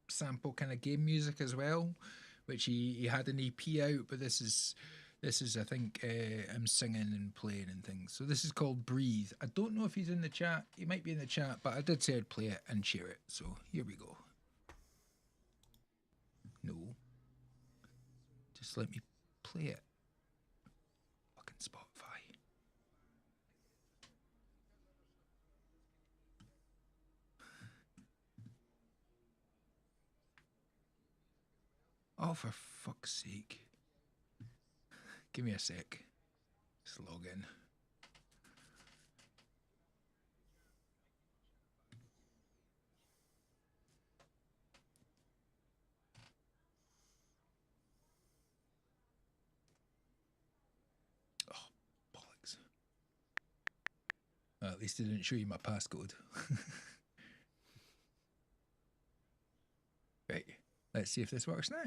sample kind of game music as well, which he had an EP out, but this is I think him singing and playing and things. So this is called Breathe. I don't know if he's in the chat. He might be in the chat, but I did say I'd play it and share it. So here we go. No. Just let me play it. Fucking Spotify. Oh, for fuck's sake. Give me a sec. Just log in. Oh, bollocks. Well, at least it didn't show you my passcode. Right, let's see if this works now.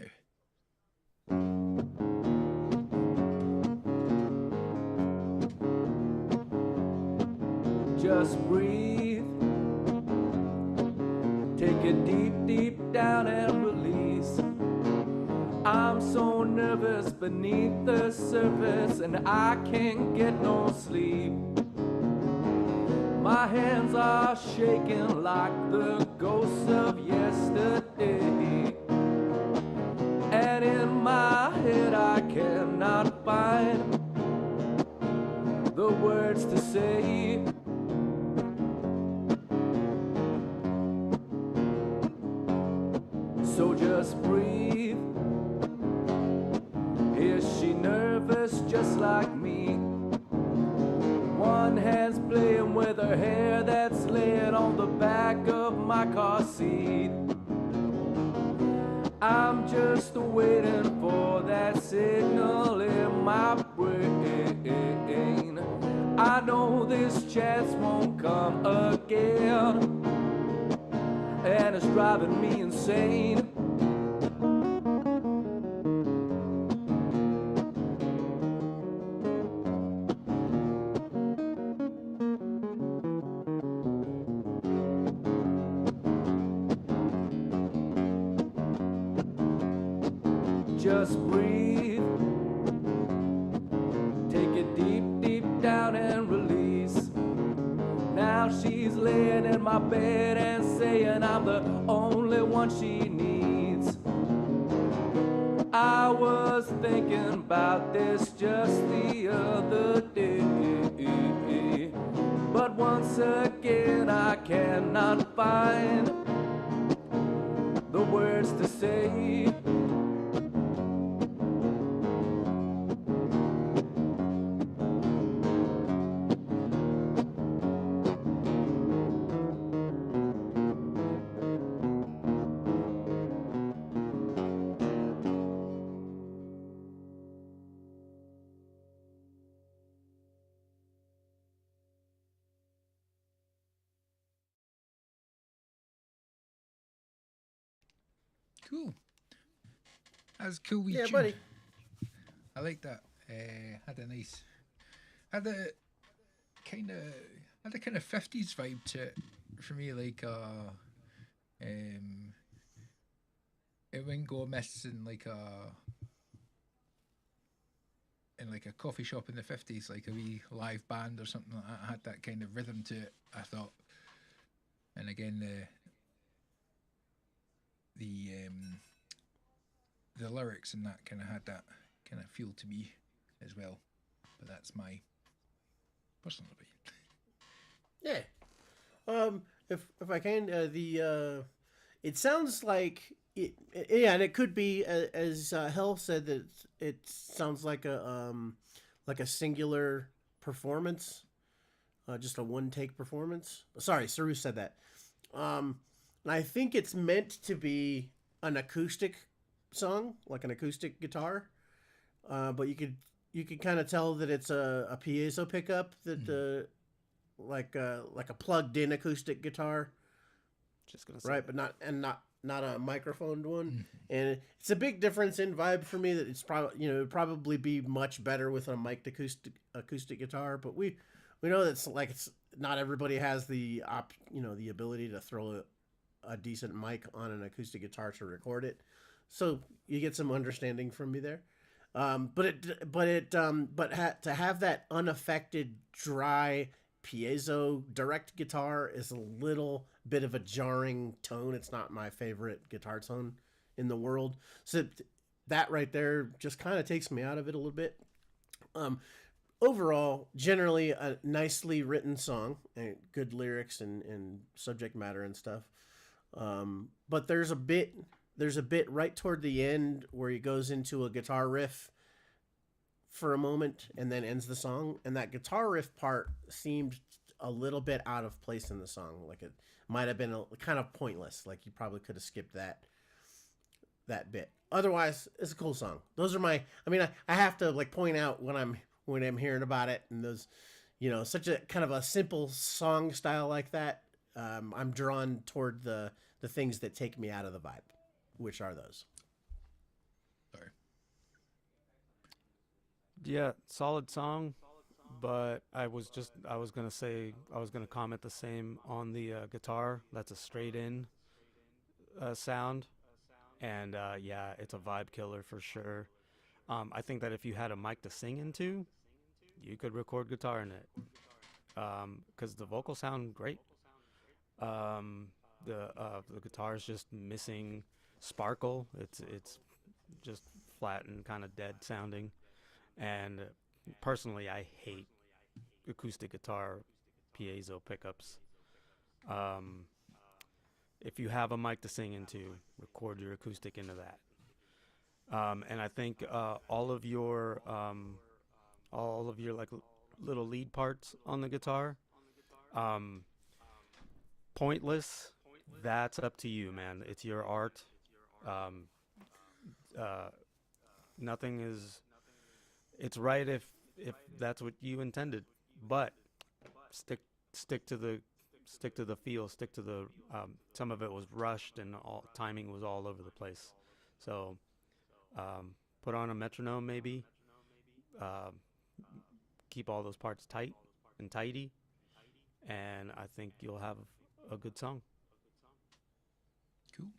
Just breathe. Take it deep, deep down and release. I'm so nervous beneath the surface, and I can't get no sleep. My hands are shaking like the ghosts of yesterday, and in my head I cannot find the words to say. So just breathe. Is she nervous just like me? One hand's playing with her hair that's laying on the back of my car seat. I'm just waiting for that signal in my brain. I know this chance won't come again, and it's driving me insane. Just breathe. Take it deep, deep down and release. Now she's laying in my bed and saying I'm the only one she needs. I was thinking about this just the other day, but once again I cannot find the words to say. Cool. That's a cool wee Yeah, tune. buddy. I like that. Had a nice, had a kind of 50s vibe to it for me. Like it wouldn't go amiss in like a coffee shop in the 50s, like a wee live band or something like that. Had that kind of rhythm to it, I thought. And again, the lyrics and that kind of had that kind of feel to me as well. But that's my personal opinion. Yeah. If I can, it sounds like yeah, and it could be as Hell said that it sounds like a singular performance, just a one take performance. Sorry, Saru said that. And I think it's meant to be an acoustic song, like an acoustic guitar, but you could kind of tell that it's a piezo pickup that like a plugged in acoustic guitar, Just gonna say right? But not a microphoned one. And it's a big difference in vibe for me. That it's probably it'd probably be much better with a mic'd acoustic guitar. But we know that's like it's not everybody has the the ability to throw a decent mic on an acoustic guitar to record it. So you get some understanding from me there. But to have that unaffected, dry piezo direct guitar is a little bit of a jarring tone. It's not my favorite guitar tone in the world. So that right there just kind of takes me out of it a little bit. Overall, generally a nicely written song and good lyrics and subject matter and stuff. But there's a bit right toward the end where he goes into a guitar riff for a moment and then ends the song. And that guitar riff part seemed a little bit out of place in the song. Like it might have been kind of pointless. Like you probably could have skipped that bit. Otherwise, it's a cool song. Those are I have to like point out when I'm hearing about it, and those, such a kind of a simple song style like that. I'm drawn toward the things that take me out of the vibe, which are those. Sorry. Yeah, solid song, but I was gonna comment the same on the guitar. That's a straight in sound, and yeah, it's a vibe killer for sure. I think that if you had a mic to sing into, you could record guitar in it, because the vocals sound great. The guitar is just missing sparkle. It's just flat and kind of dead sounding. And personally, I hate acoustic guitar piezo pickups. If you have a mic to sing into, record your acoustic into that. And I think all of your like little lead parts on the guitar, pointless. That's up to you, man. It's your art. Nothing is. It's right if that's what you intended, but stick to the feel. Stick to the. Some of it was rushed and all timing was all over the place. So, put on a metronome maybe. Keep all those parts tight and tidy, and I think you'll have a good song. Cool.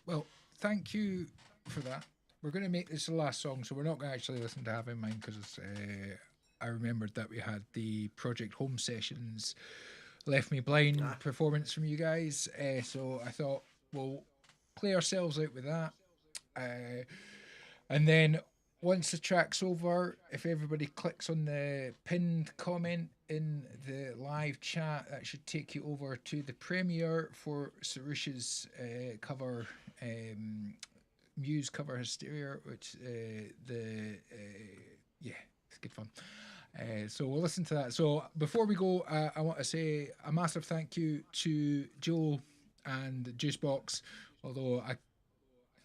Well, thank you for that. We're going to make this the last song, so we're not going to actually listen to Have in Mind because I remembered that we had the Project Home Sessions Left Me Blind performance from you guys. So I thought we'll play ourselves out with that. And then once the track's over, if everybody clicks on the pinned comment in the live chat, that should take you over to the premiere for Sarush's cover, Muse cover Hysteria, which it's good fun. So we'll listen to that. So before we go, I want to say a massive thank you to Joe and JuiceBox, although I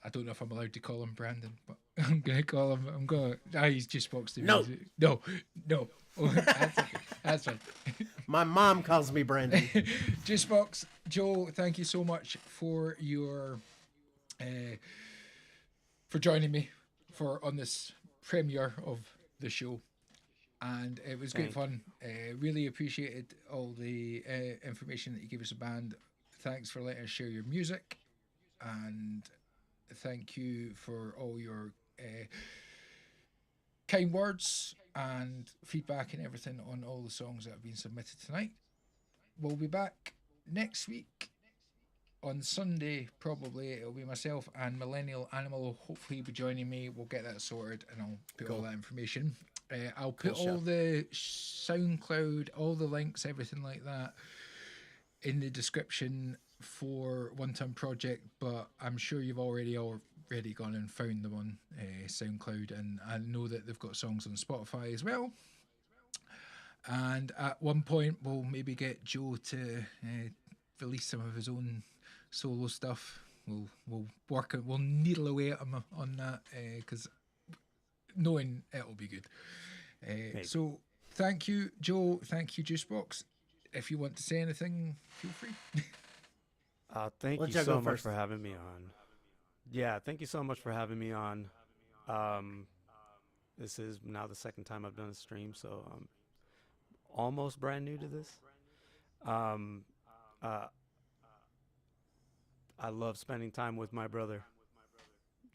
don't know if I'm allowed to call him Brandon, but I'm going to call him, he's JuiceBox to No. music. No. Oh, that's okay. That's fine. My mom calls me Brandon. JuiceBox, Joe, thank you so much for your for joining me on this premiere of the show. And it was great fun. Really appreciated all the information that you gave us about band. Thanks for letting us share your music, and thank you for all your kind words and feedback and everything on all the songs that have been submitted tonight. We'll be back next week on Sunday, probably. It'll be myself and Millennial Animal will hopefully be joining me. We'll get that sorted and I'll put all that information. I'll put all the SoundCloud, all the links, everything like that in the description for One Ton Project, but I'm sure you've already gone and found them on SoundCloud, and I know that they've got songs on Spotify as well. And at one point we'll maybe get Joe to release some of his own solo stuff. We'll work it, we'll needle away at him on that, because knowing it'll be good. So thank you, Joe. Thank you, JuiceBox. If you want to say anything, feel free. Thank you so much for having me on. Yeah, thank you so much for having me on. This is now the second time I've done a stream, so I'm almost brand new to this. I love spending time with my brother,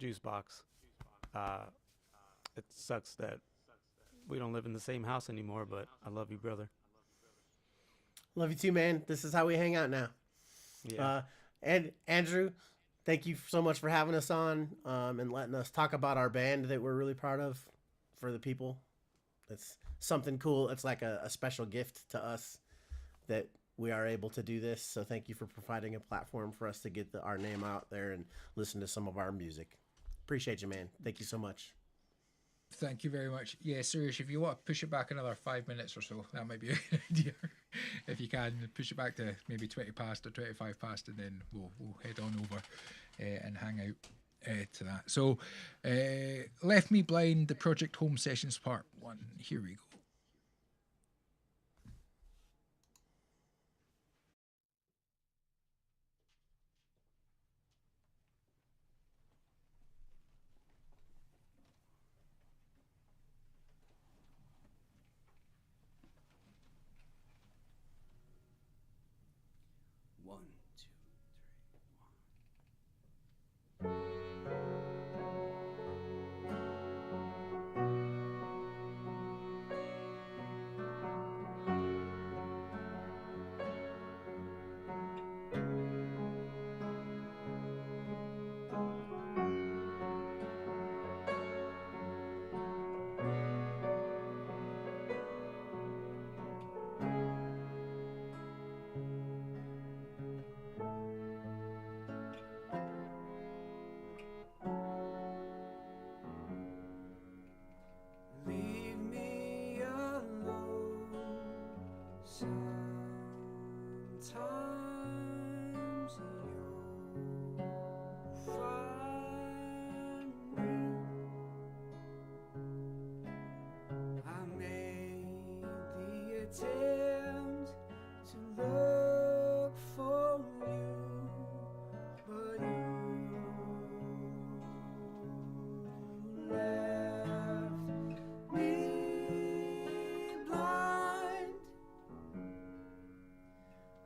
JuiceBox. It sucks that we don't live in the same house anymore, but I love you, brother. Love you too, man. This is how we hang out now. Yeah. And Andrew, thank you so much for having us on and letting us talk about our band that we're really proud of for the people. It's something cool. It's like a special gift to us that we are able to do this. So thank you for providing a platform for us to get our name out there and listen to some of our music. Appreciate you, man. Thank you so much. Thank you very much. Yeah, Suresh, if you want to push it back another 5 minutes or so, that might be a good idea. If you can, push it back to maybe 20 past or 25 past, and then we'll head on over and hang out to that. So, Left Me Blind, the Project Home Sessions Part 1. Here we go. Leave me alone. Sometimes you'll find me. I made the attempt to look for you, but you left me blind,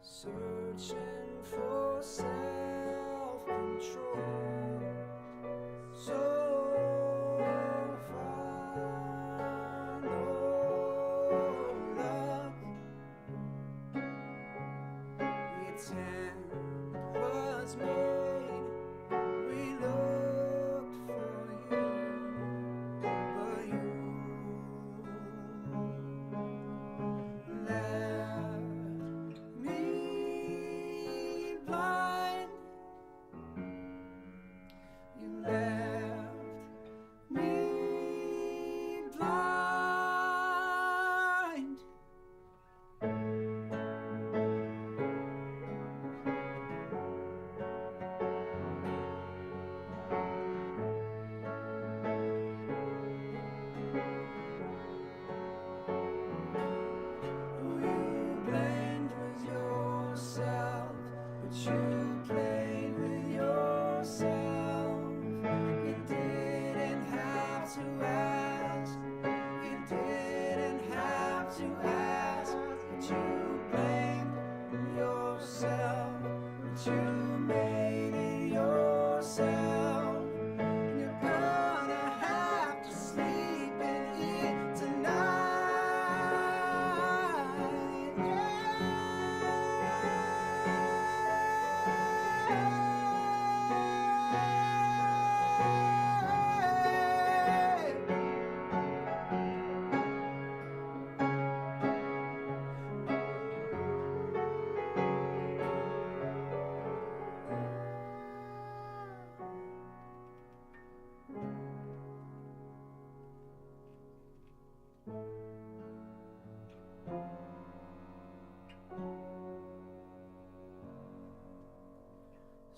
searching for self-control. So far, no luck. The attempt was made. We looked for you, but you left me blind. You left me blind. You blamed with yourself, but you played with yourself. you made it yourself. You're gonna have to sleep in it tonight.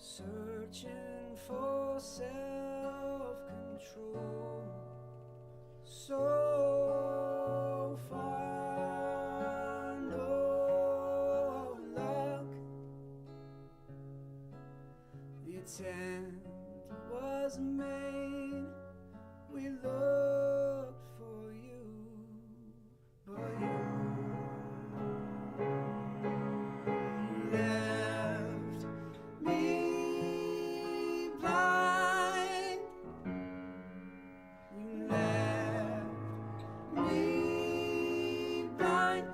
Searching for self-control, so far no luck. The attempt was made, we looked for you, but you left me blind. You left me blind.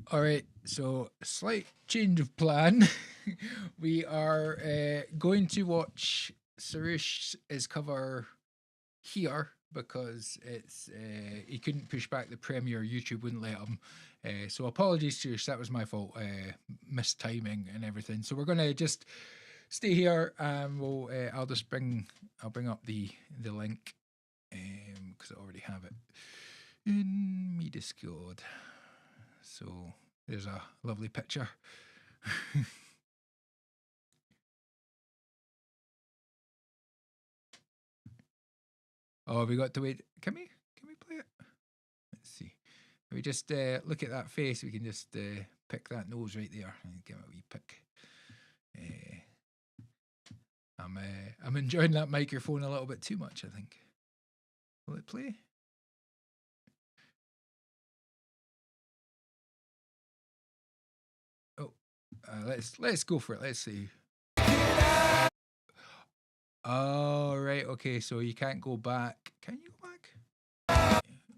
All right, so slight change of plan. We are going to watch Sarish's cover here because it's he couldn't push back the premiere. YouTube wouldn't let him. So apologies, Sarish, that was my fault. Missed timing and everything. So we're gonna just stay here, and we'll I'll bring up the link because I already have it in my Discord. So there's a lovely picture. Oh, we got to wait. Can we play it? Let's see. If we just look at that face, we can just pick that nose right there and give it a wee pick. I'm enjoying that microphone a little bit too much, I think. Will it play? Oh, let's go for it. Let's see. Oh, right. Okay, so you can't go back. Can you go back?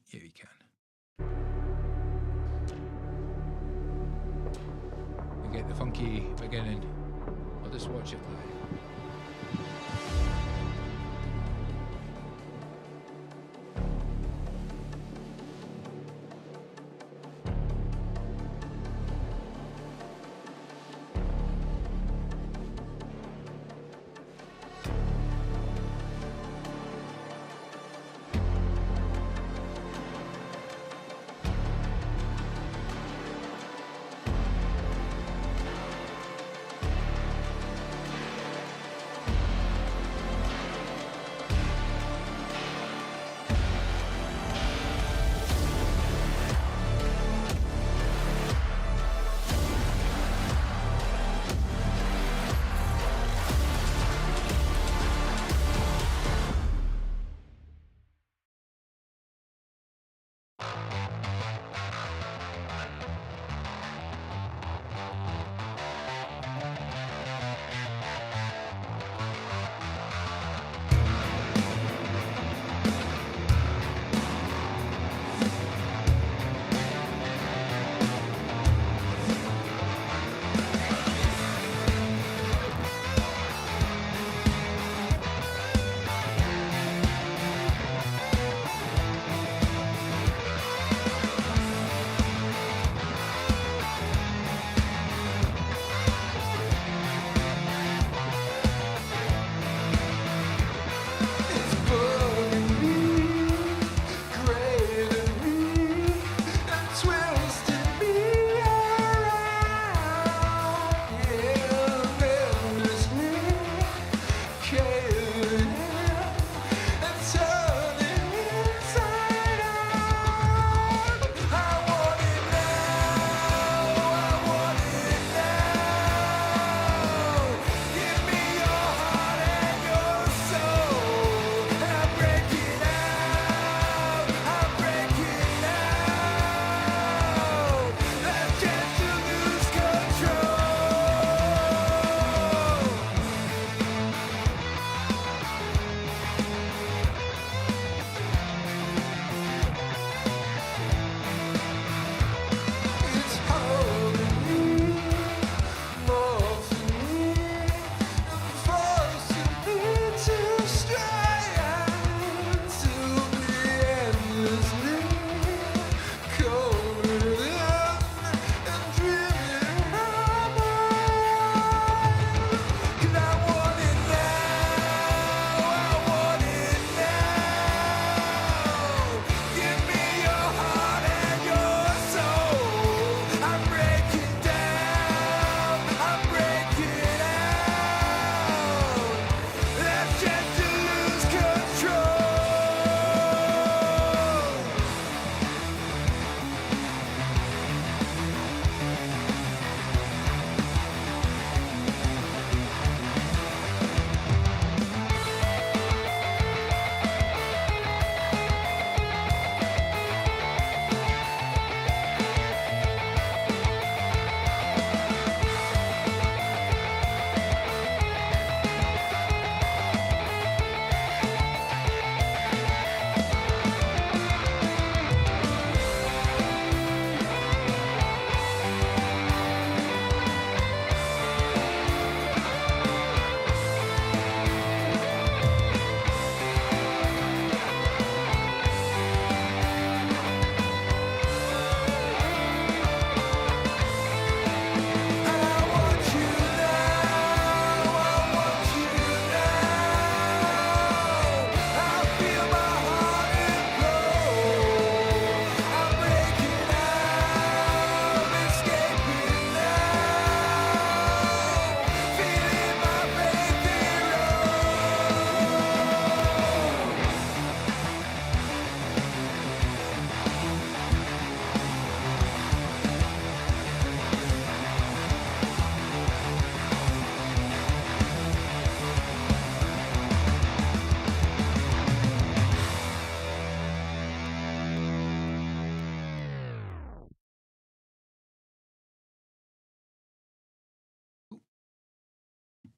Yeah, you can. We get the funky beginning. I'll just watch it live.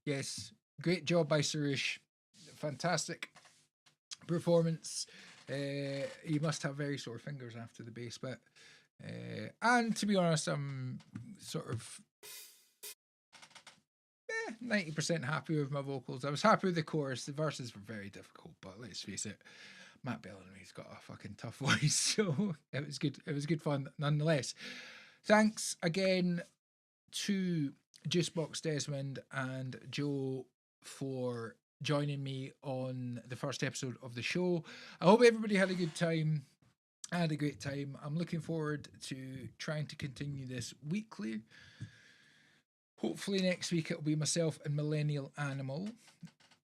Yes, great job by Suresh. Fantastic performance. You must have very sore fingers after the bass bit. And to be honest, I'm sort of 90% happy with my vocals. I was happy with the chorus. The verses were very difficult, but let's face it, Matt Bellamy's got a fucking tough voice, so it was good. It was good fun nonetheless. Thanks again to JuiceBox, Desmond, and Joe for joining me on the first episode of the show. I hope everybody had a good time. I had a great time. I'm looking forward to trying to continue this weekly. Hopefully next week it'll be myself and Millennial Animal.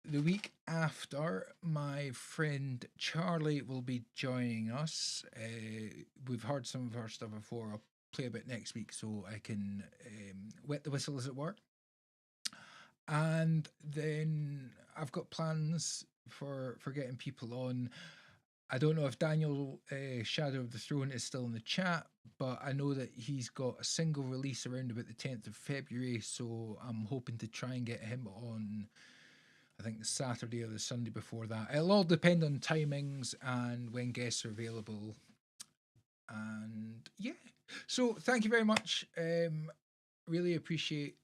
The week after, my friend Charlie will be joining us. We've heard some of her stuff before. I'll play a bit next week so I can wet the whistle, as it were. And then I've got plans for getting people on. I don't know if Daniel Shadow of the Throne is still in the chat, but I know that he's got a single release around about the 10th of February, so I'm hoping to try and get him on, I think, the Saturday or the Sunday before that. It'll all depend on timings and when guests are available. And yeah, so thank you very much. Really appreciate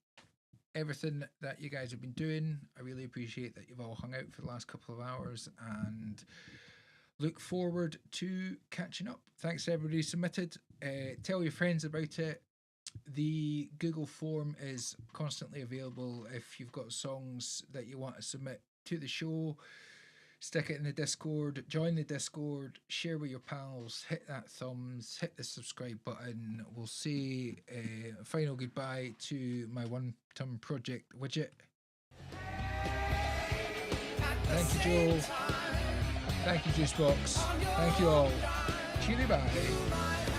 everything that you guys have been doing. I really appreciate that you've all hung out for the last couple of hours, and look forward to catching up. Thanks to everybody who submitted. Tell your friends about it. The Google form is constantly available. If you've got songs that you want to submit to the show, stick it in the Discord, join the Discord, share with your pals, hit that thumbs, hit the subscribe button. We'll say a final goodbye to my one-time project widget. Thank you, Joel. Thank you, JuiceBox. Thank you all. Cheery bye.